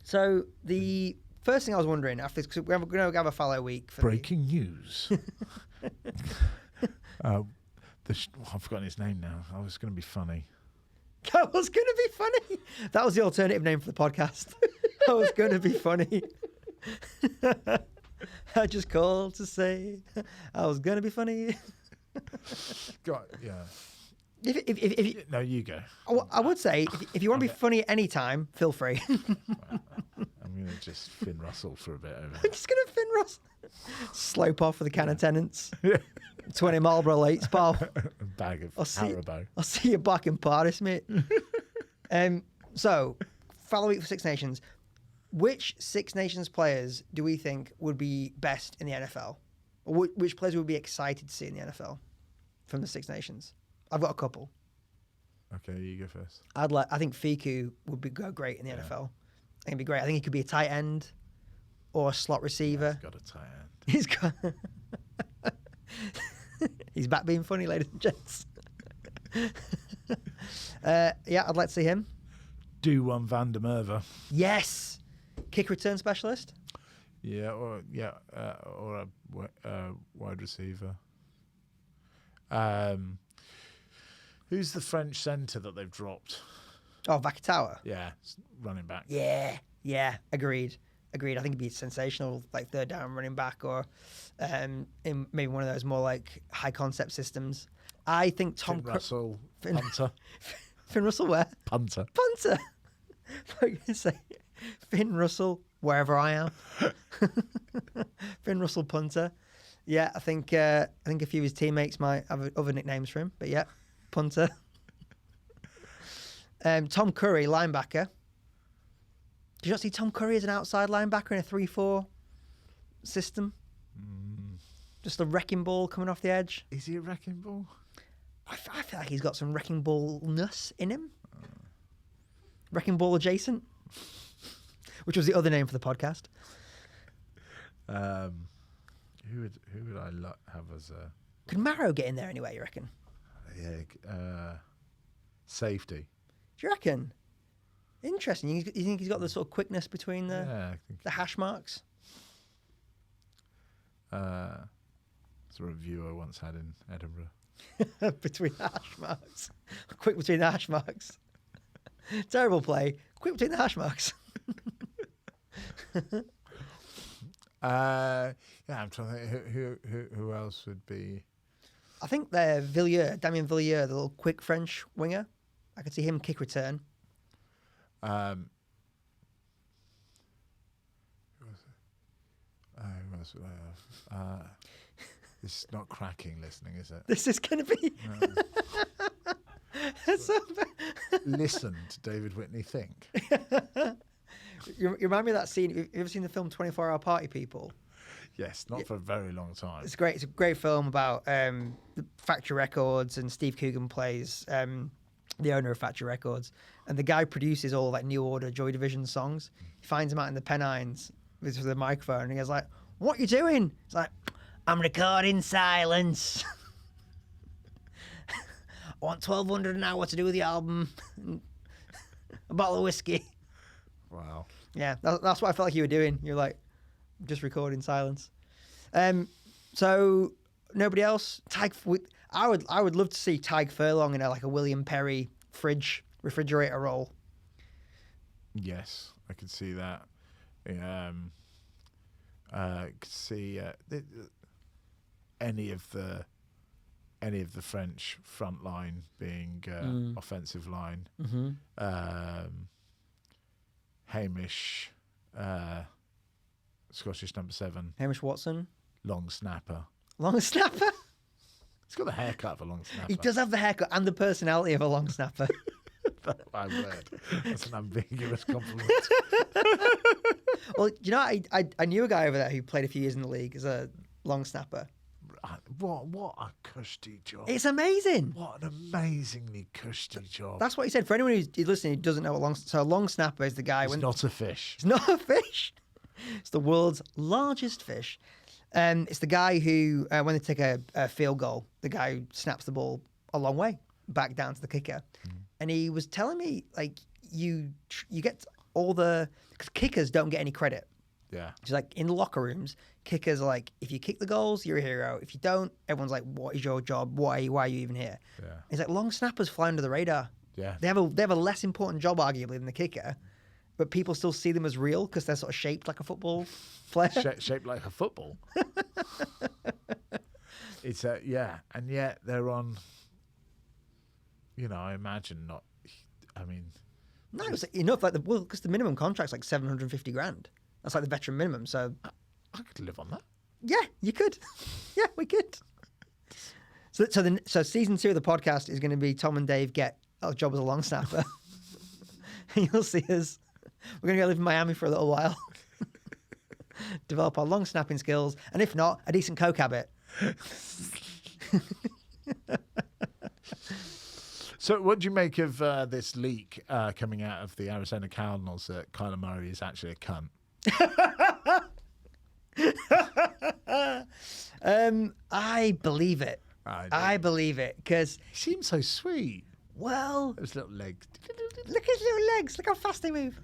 So the first thing I was wondering after this, because we're going to have a fallow week. For Breaking news. I've forgotten his name now. I was going to be funny. I was going to be funny. That was the alternative name for the podcast. I was going to be funny. I just called to say I was going to be funny. God, yeah. If no, you go. I would say if you want to be funny at any time, feel free. I'm going to just Finn Russell for a bit over I'm just going to Finn Russell. Slope off with a can of Tennants. 20 Marlboro Lights, pal. A bag of Haribo. I'll see you back in Paris, mate. So, follow week for Six Nations. Which Six Nations players do we think would be best in the NFL? Or which players would be excited to see in the NFL from the Six Nations? I've got a couple. Okay, you go first. I think Fiku would go great in the NFL. I think it'd be great. I think he could be a tight end or a slot receiver. He's got a tight end. He's got. He's back being funny, ladies and gents. Yeah, I'd like to see him. Do one Van der Merwe. Yes, kick return specialist. Yeah, or a wide receiver. Who's the French centre that they've dropped? Oh, Vakatawa. Yeah, running back. Yeah, agreed. I think he'd be sensational, like third down running back, or in maybe one of those more like high concept systems. I think Finn Russell, punter. Finn Russell where? Punter. I was going to say Finn Russell wherever I am. Finn Russell punter. Yeah, I think a few of his teammates might have other nicknames for him, but yeah, punter. Tom Curry, linebacker. Did you not see Tom Curry as an outside linebacker in a 3-4 system? Just a wrecking ball coming off the edge. Is he a wrecking ball? I feel like he's got some wrecking ball-ness in him. Wrecking ball adjacent, which was the other name for the podcast. Who would I have as a... Could Marrow get in there anyway, you reckon? Yeah, safety. Do you reckon? Interesting. You think he's got the sort of quickness between the hash marks? It's a review I once had in Edinburgh. Between the hash marks. Quick between the hash marks. Terrible play. Quick between the hash marks. I'm trying to think who else would be. I think Damien Villiers, the little quick French winger. I could see him kick return. Who else would I have? This is not cracking listening, is it? This is going to be... Listen to David Whitney think. You remind me of that scene. Have you ever seen the film 24-Hour Party People? Yes, not for a very long time. It's great. It's a great film about the Factory Records, and Steve Coogan plays the owner of Factory Records, and the guy produces all like New Order, Joy Division songs. He finds him out in the Pennines with the microphone, and he goes like, "What are you doing?" It's like, "I'm recording silence. I want $1,200 an hour to do the album. A bottle of whiskey." Wow. Yeah, that's what I felt like you were doing. You're like, just recording silence. So Nobody else. I would love to see Tyg Furlong in a William Perry refrigerator role. Yes, I could see that. Could see any of the French front line being offensive line. Hamish, Scottish number 7. Hamish Watson, long snapper. Long snapper. He's got the haircut of a long snapper. He does have the haircut and the personality of a long snapper. My word, that's an ambiguous compliment. Well, you know, I knew a guy over there who played a few years in the league as a long snapper. What a cushy job. It's amazing. What an amazingly cushy job. That's what he said. For anyone who's listening who doesn't know what a long snapper is the guy. It's not a fish. It's not a fish. It's the world's largest fish. It's the guy who, when they take a field goal, the guy who snaps the ball a long way back down to the kicker. And he was telling me, like, you get because kickers don't get any credit. Yeah. It's like in the locker rooms, kickers are like, if you kick the goals, you're a hero. If you don't, everyone's like, what is your job? Why are you even here? Yeah. It's like long snappers fly under the radar. Yeah. They have a less important job, arguably, than the kicker, but people still see them as real because they're sort of shaped like a football player. Shaped like a football. It's and yet they're on. I imagine not. I mean, no, it's enough. Because the minimum contract's like $750,000. That's like the veteran minimum. So I could live on that. Yeah, you could. Yeah, we could. So season 2 of the podcast is going to be Tom and Dave get a job as a long snapper. And you'll see us. We're going to go live in Miami for a little while. Develop our long snapping skills, and if not, a decent coke habit. So what do you make of this leak coming out of the Arizona Cardinals that Kyler Murray is actually a cunt? I believe it. I believe it because he seems so sweet. Well, those little legs. Look at his little legs. Look how fast they move.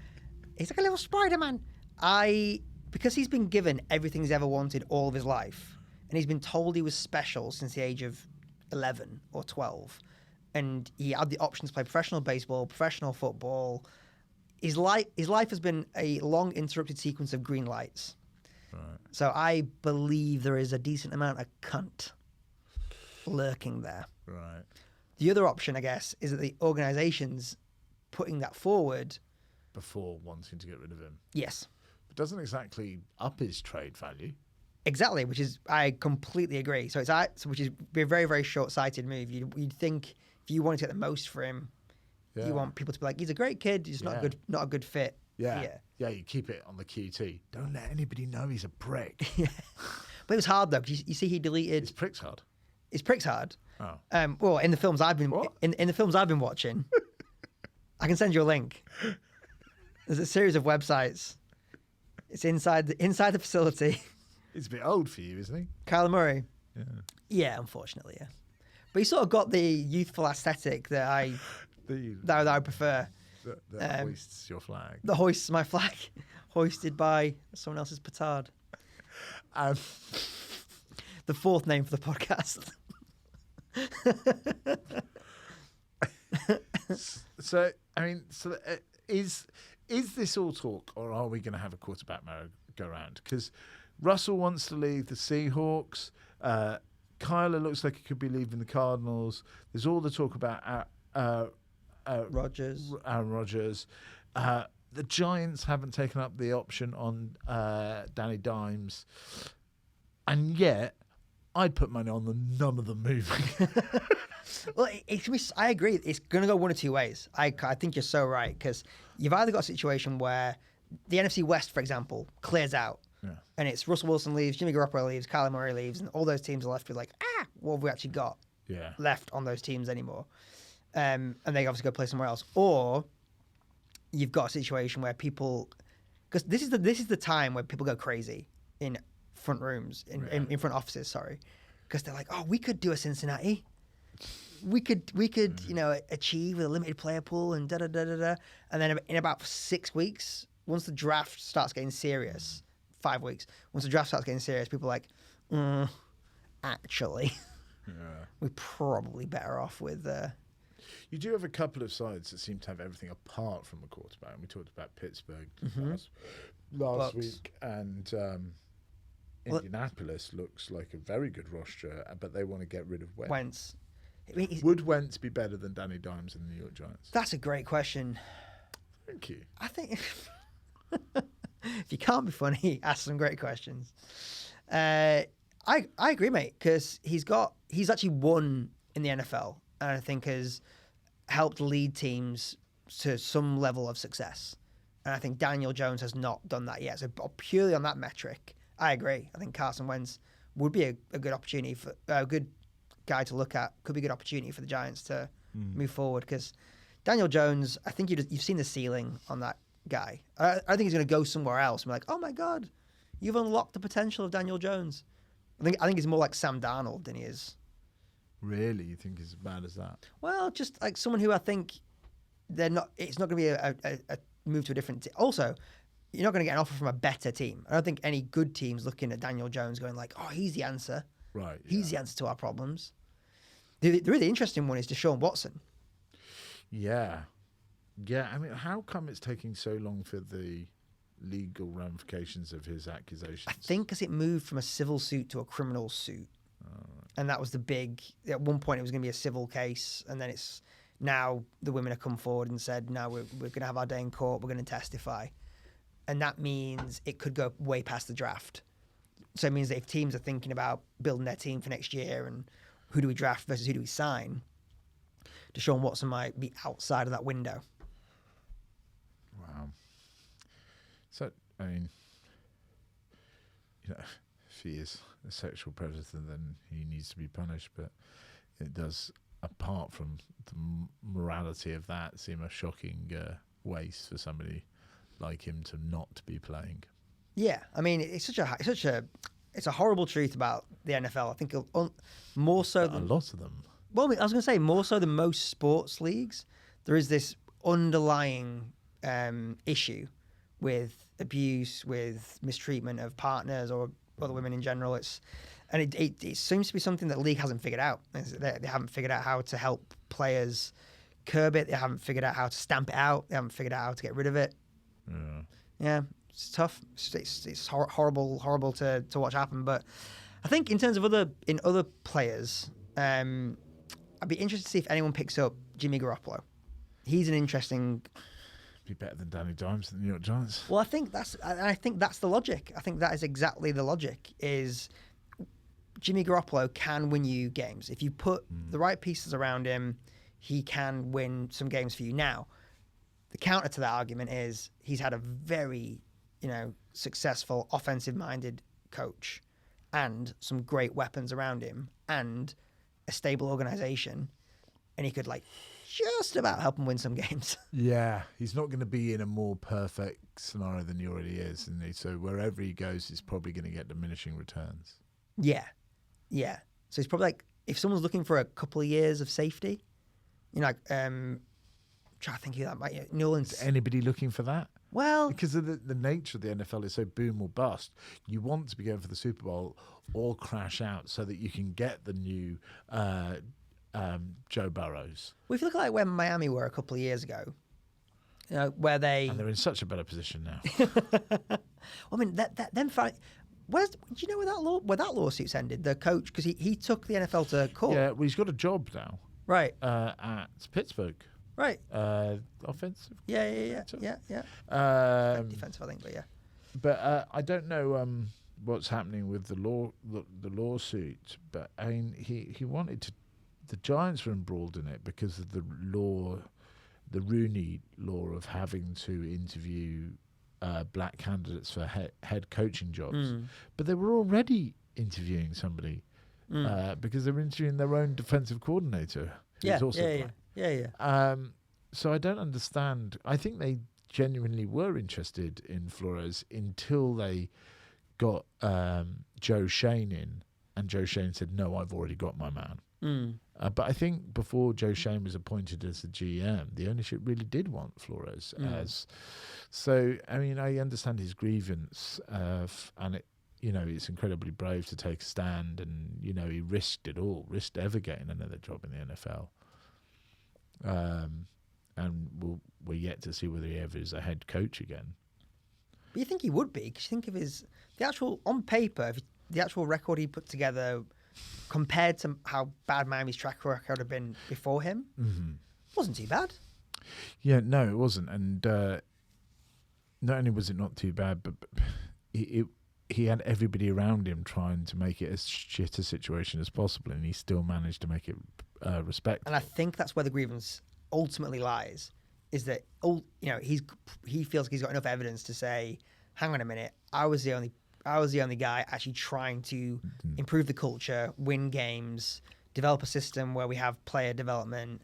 He's like a little Spider-Man. Because he's been given everything he's ever wanted all of his life, and he's been told he was special since the age of 11 or 12, and he had the option to play professional baseball, professional football. His life has been a long interrupted sequence of green lights. Right. So I believe there is a decent amount of cunt lurking there. Right. The other option, I guess, is that the organisation's putting that forward before wanting to get rid of him. Yes. But doesn't exactly up his trade value. Exactly, which is I completely agree. So which is a very, very short-sighted move. You'd think if you wanted to get the most for him, you want people to be like, he's a great kid, he's not a good fit. Yeah. You keep it on the QT. Don't let anybody know he's a prick. Yeah. But it was hard though, because you see he deleted. His prick's hard. His prick's hard. Oh. Well, in the films I've been in the films I've been watching, I can send you a link. There's a series of websites. It's inside the facility. He's a bit old for you, isn't he? Kyler Murray. Yeah. Yeah, unfortunately, yeah. But he sort of got the youthful aesthetic that I prefer. That hoists your flag. That hoists my flag, hoisted by someone else's petard. The fourth name for the podcast. So, I mean, is this all talk, or are we going to have a quarterback merry-go-round? Because Russell wants to leave the Seahawks. Kyler looks like he could be leaving the Cardinals. There's all the talk about Rodgers. Aaron Rodgers. The Giants haven't taken up the option on Danny Dimes. And yet, I'd put money on none of them moving. Well, I agree. It's going to go one of two ways. I think you're so right, because you've either got a situation where the NFC West, for example, clears out. Yeah. And it's Russell Wilson leaves, Jimmy Garoppolo leaves, Kyler Murray leaves, and all those teams are left with like, what have we actually got left on those teams anymore? And they obviously go play somewhere else. Or you've got a situation where people, because this is the time where people go crazy in front rooms, in front offices, sorry, because they're like, oh, we could do a Cincinnati. We could achieve with a limited player pool and da-da-da-da-da. And then in about 6 weeks, once the draft starts getting serious, 5 weeks, once the draft starts getting serious, people are like, actually, Yeah. we're probably better off with. You do have a couple of sides that seem to have everything apart from a quarterback. And we talked about Pittsburgh last week, and Indianapolis looks like a very good roster, but they want to get rid of Wentz. I mean, Would Wentz be better than Danny Dimes in the New York Giants? That's a great question. Thank you. I think if you can't be funny, ask some great questions. I agree, mate, because he's actually won in the NFL, and I think has helped lead teams to some level of success. And I think Daniel Jones has not done that yet. So purely on that metric, I agree. I think Carson Wentz would be a good opportunity for a good guy to look at. Could be a good opportunity for the Giants to move forward, because Daniel Jones, I think you've seen the ceiling on that guy. I think he's going to go somewhere else and be like, oh my God, you've unlocked the potential of Daniel Jones. I think he's more like Sam Darnold than he is. Really? You think he's as bad as that? Well, just like someone who I think it's not going to be a move to a different team. Also, you're not going to get an offer from a better team. I don't think any good team's looking at Daniel Jones going like, oh, he's the answer. Right. He's the answer to our problems. The really interesting one is Deshaun Watson. Yeah. Yeah, I mean, how come it's taking so long for the legal ramifications of his accusations? I think because it moved from a civil suit to a criminal suit. And that was the big... At one point, it was going to be a civil case, and then it's... Now the women have come forward and said, no, we're going to have our day in court, we're going to testify. And that means it could go way past the draft. So it means that if teams are thinking about building their team for next year and who do we draft versus who do we sign, Deshaun Watson might be outside of that window. Wow. So, I mean, you know, if he is a sexual predator, then he needs to be punished. But it does, apart from the morality of that, seem a shocking waste for somebody like him to not be playing. Yeah, I mean, it's a horrible truth about the NFL. I think more so than a lot of them. Well, I was going to say more so than most sports leagues, there is this underlying issue with abuse, with mistreatment of partners or other women in general. It seems to be something that the league hasn't figured out. They haven't figured out how to help players curb it. They haven't figured out how to stamp it out. They haven't figured out how to get rid of it. Yeah, it's tough. It's horrible to watch happen. But I think in terms of other players, I'd be interested to see if anyone picks up Jimmy Garoppolo. He's an interesting... Be better than Danny Dimes in the New York Giants. Well, I think that's the logic. I think that is exactly the logic. Is Jimmy Garoppolo can win you games if you put the right pieces around him. He can win some games for you. Now, the counter to that argument is he's had a very, successful offensive-minded coach and some great weapons around him and a stable organization, and he could just about help him win some games. Yeah, he's not going to be in a more perfect scenario than he already is, isn't he? So wherever he goes, he's probably going to get diminishing returns. Yeah. So he's probably if someone's looking for a couple of years of safety, try to think who that might. New Orleans. Is anybody looking for that? Well, because of the nature of the NFL is so boom or bust. You want to be going for the Super Bowl or crash out so that you can get the new Joe Burrows. Well, if you look at where Miami were a couple of years ago, where and they're in such a better position now. I mean, them fight. Do you know where that lawsuit's ended? The coach, because he took the NFL to court. Yeah, well, he's got a job now. Right. At Pittsburgh. Right. Offensive. Yeah. Defensive, I think, but yeah. But I don't know what's happening with the lawsuit. But I mean, he wanted to. The Giants were embroiled in it because of the Rooney law of having to interview black candidates for head coaching jobs. But they were already interviewing somebody because they were interviewing their own defensive coordinator. Yeah. So I don't understand. I think they genuinely were interested in Flores until they got Joe Shane in, and Joe Shane said, "No, I've already got my man." But I think before Joe Shane was appointed as the GM, the ownership really did want Flores as. So I mean, I understand his grievance, and it's incredibly brave to take a stand, and he risked it all, risked ever getting another job in the NFL. And we're yet to see whether he ever is a head coach again. But you think he would be, because you think of the actual, on paper, the actual record he put together compared to how bad Miami's track record had been before him, wasn't too bad. Yeah, no, it wasn't. And not only was it not too bad, but he had everybody around him trying to make it as shit a situation as possible, and he still managed to make it respectable. And I think that's where the grievance ultimately lies, is that he feels like he's got enough evidence to say, hang on a minute, I was the only guy actually trying to improve the culture, win games, develop a system where we have player development.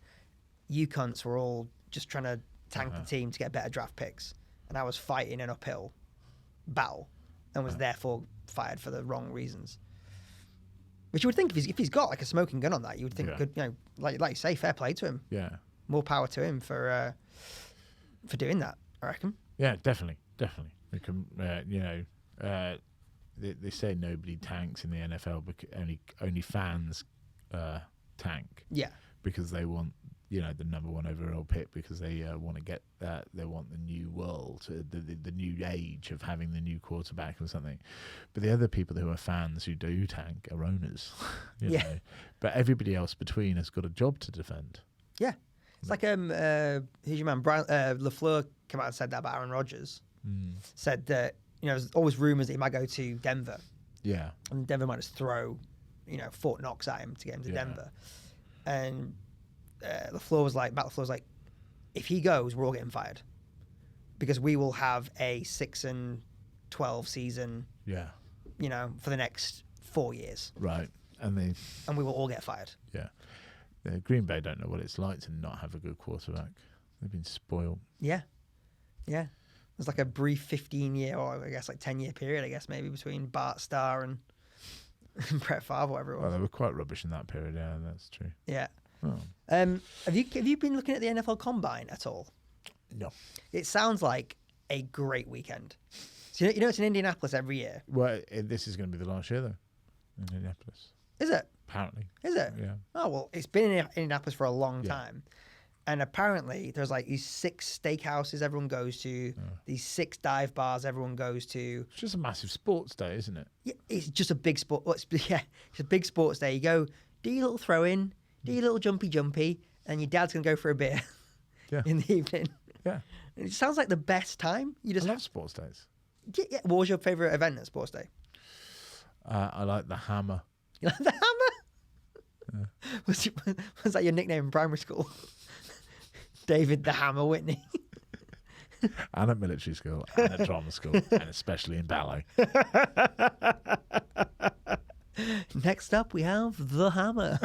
You cunts were all just trying to tank the team to get better draft picks, and I was fighting an uphill battle and was therefore fired for the wrong reasons. Which you would think if he's got like a smoking gun on that, you would think, good, like you say, fair play to him. Yeah. More power to him for doing that, I reckon. Yeah, definitely. We can, they say nobody tanks in the NFL, but only fans tank. Yeah. Because they want, the number one overall pick, because they want to get that. They want the new world, the new age of having the new quarterback or something. But the other people who are fans who do tank are owners. you know. But everybody else between has got a job to defend. Yeah. It's like who's your man? Brian LaFleur came out and said that about Aaron Rodgers. Said that there's always rumors that he might go to Denver. Yeah. And Denver might just throw Fort Knox at him to get him to Denver. And Matt LaFleur was like, if he goes, we're all getting fired, because we will have a 6-12 season. Yeah. For the next 4 years. Right. And we will all get fired. Yeah. Green Bay don't know what it's like to not have a good quarterback. They've been spoiled. Yeah. There's like a brief 15-year, or I guess like 10-year period, I guess maybe, between Bart Starr and Brett Favre, whatever it was. Well, they were quite rubbish in that period. Yeah, that's true. Yeah. Oh. Have you been looking at the NFL Combine at all? No. It sounds like a great weekend. So it's in Indianapolis every year. Well, this is going to be the last year though, in Indianapolis. Is it? Apparently. Is it? Yeah. Oh well, it's been in Indianapolis for a long time, and apparently there's like these 6 steakhouses everyone goes to, these 6 dive bars everyone goes to. It's just a massive sports day, isn't it? Yeah, it's just a big sport. It's a big sports day. You go, do your little throw in, do your little jumpy, and your dad's gonna go for a beer in the evening. Yeah. And it sounds like the best time. You just love sports days. Yeah. What was your favourite event at sports day? I like the Hammer. You like the Hammer? Yeah. Was that your nickname in primary school? David the Hammer Whitney. And at military school, and at drama school, and especially in ballet. Next up, we have the Hammer.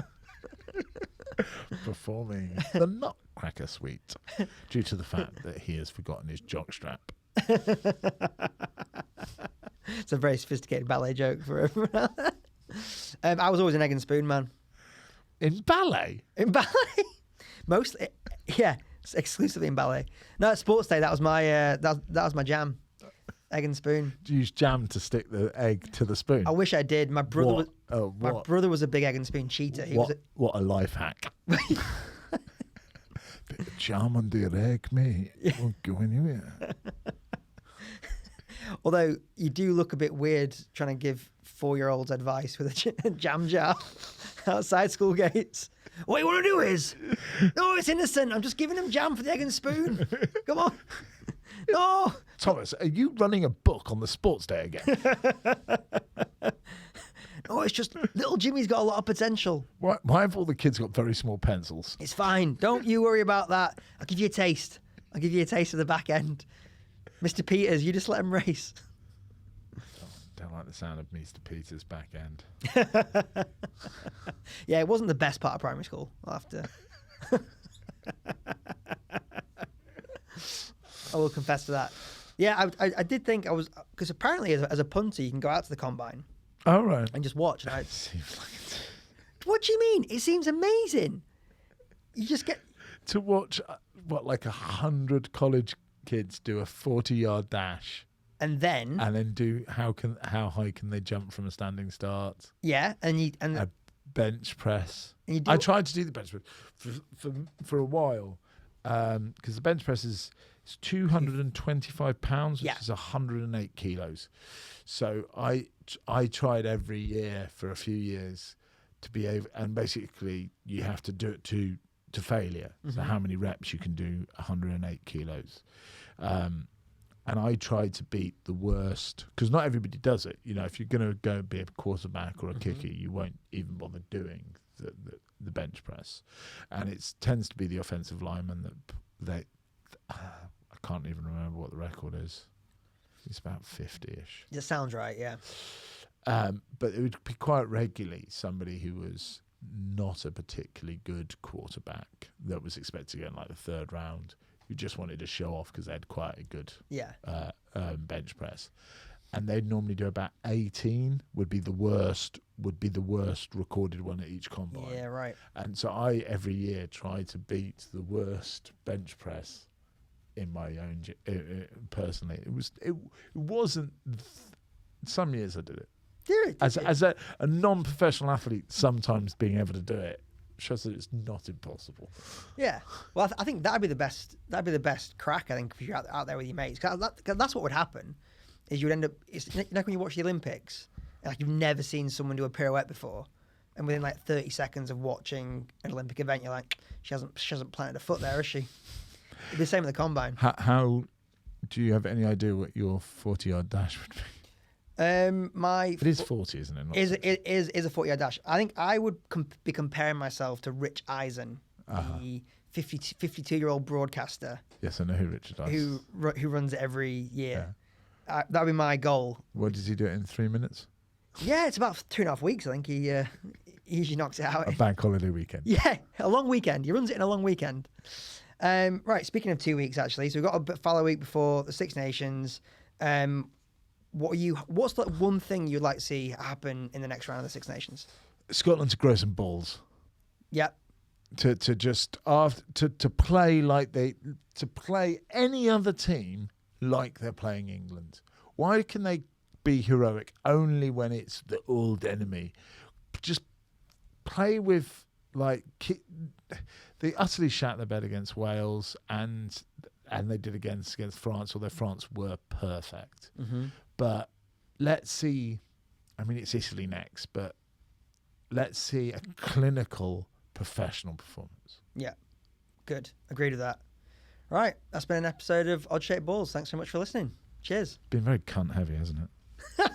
Performing the Nutcracker Suite due to the fact that he has forgotten his jockstrap. It's a very sophisticated ballet joke for everyone out there. I was always an egg and spoon man. In ballet? In ballet? Mostly, yeah, exclusively in ballet. No, at sports day, that was my that was my jam. Egg and spoon. Do you use jam to stick the egg to the spoon? I wish I did. My brother was a big egg and spoon cheater. What a life hack. Bit of jam under your egg, mate. Won't go anywhere. Although you do look a bit weird trying to give 4-year-olds advice with a jam jar outside school gates. What you want to do is, no, it's innocent. I'm just giving them jam for the egg and spoon. Come on. No. Thomas, are you running a book on the sports day again? No, it's just little Jimmy's got a lot of potential. Why have all the kids got very small pencils? It's fine. Don't you worry about that. I'll give you a taste. I'll give you a taste of the back end. Mr. Peters, you just let him race. Don't like the sound of Mr. Peters' back end. Yeah, it wasn't the best part of primary school. I'll have to. I will confess to that. Yeah, I did think I was, because apparently as a punter you can go out to the combine. Oh, right. And just watch. And Seems like it's... What do you mean? It seems amazing. You just get to watch 100 college kids do a 40-yard dash. And then do how high can they jump from a standing start? Yeah, and a bench press. And I tried to do the bench press for a while because the bench press is 225 pounds, which is 108 kilos. So I tried every year for a few years to be able, and basically you have to do it to failure. So how many reps you can do 108 kilos. And I tried to beat the worst, because not everybody does it. You know, if you're going to go be a quarterback or a kicker, you won't even bother doing the bench press. And it tends to be the offensive lineman that I can't even remember what the record is. It's about 50-ish. It sounds right, yeah. But it would be quite regularly somebody who was not a particularly good quarterback that was expected to get in like the third round, who just wanted to show off because they had quite a good bench press, and they'd normally do about 18. Would be the worst recorded one at each combine. Yeah, right. And so I every year try to beat the worst bench press in my own personally. It wasn't. Some years I did it. As a non-professional athlete, sometimes being able to do it shows that it's not impossible. Yeah, well, I think that'd be the best. That'd be the best crack. I think if you're out there with your mates, cause that's what would happen. Is you would end up. It's like when you watch the Olympics, like you've never seen someone do a pirouette before, and within like 30 seconds of watching an Olympic event, you're like, she hasn't planted a foot there, has she? It'd be the same with the combine. How do you have any idea what your 40-yard dash would be? It is 40, isn't it? It is a 40-yard dash. I think I would be comparing myself to Rich Eisen, the 52-year-old broadcaster. Yes, I know who Richard is. Who runs it every year. Yeah. That would be my goal. What does he do it in 3 minutes? Yeah, it's about 2.5 weeks. I think he usually knocks it out. A bank holiday weekend. Yeah, a long weekend. He runs it in a long weekend. Right. Speaking of 2 weeks, actually, so we've got a follow week before the Six Nations. What's the one thing you'd like to see happen in the next round of the Six Nations? Scotland to grow some balls. Yep. To just to play like to play any other team like they're playing England. Why can they be heroic only when it's the old enemy? Just play with they utterly shat their bed against Wales and they did against France, although France were perfect. Mm-hmm. But let's see, I mean, it's Italy next, but let's see a clinical, professional performance. Yeah, good. Agreed with that. Right, that's been an episode of Odd Shaped Balls. Thanks so much for listening. Cheers. Been very cunt heavy, hasn't it?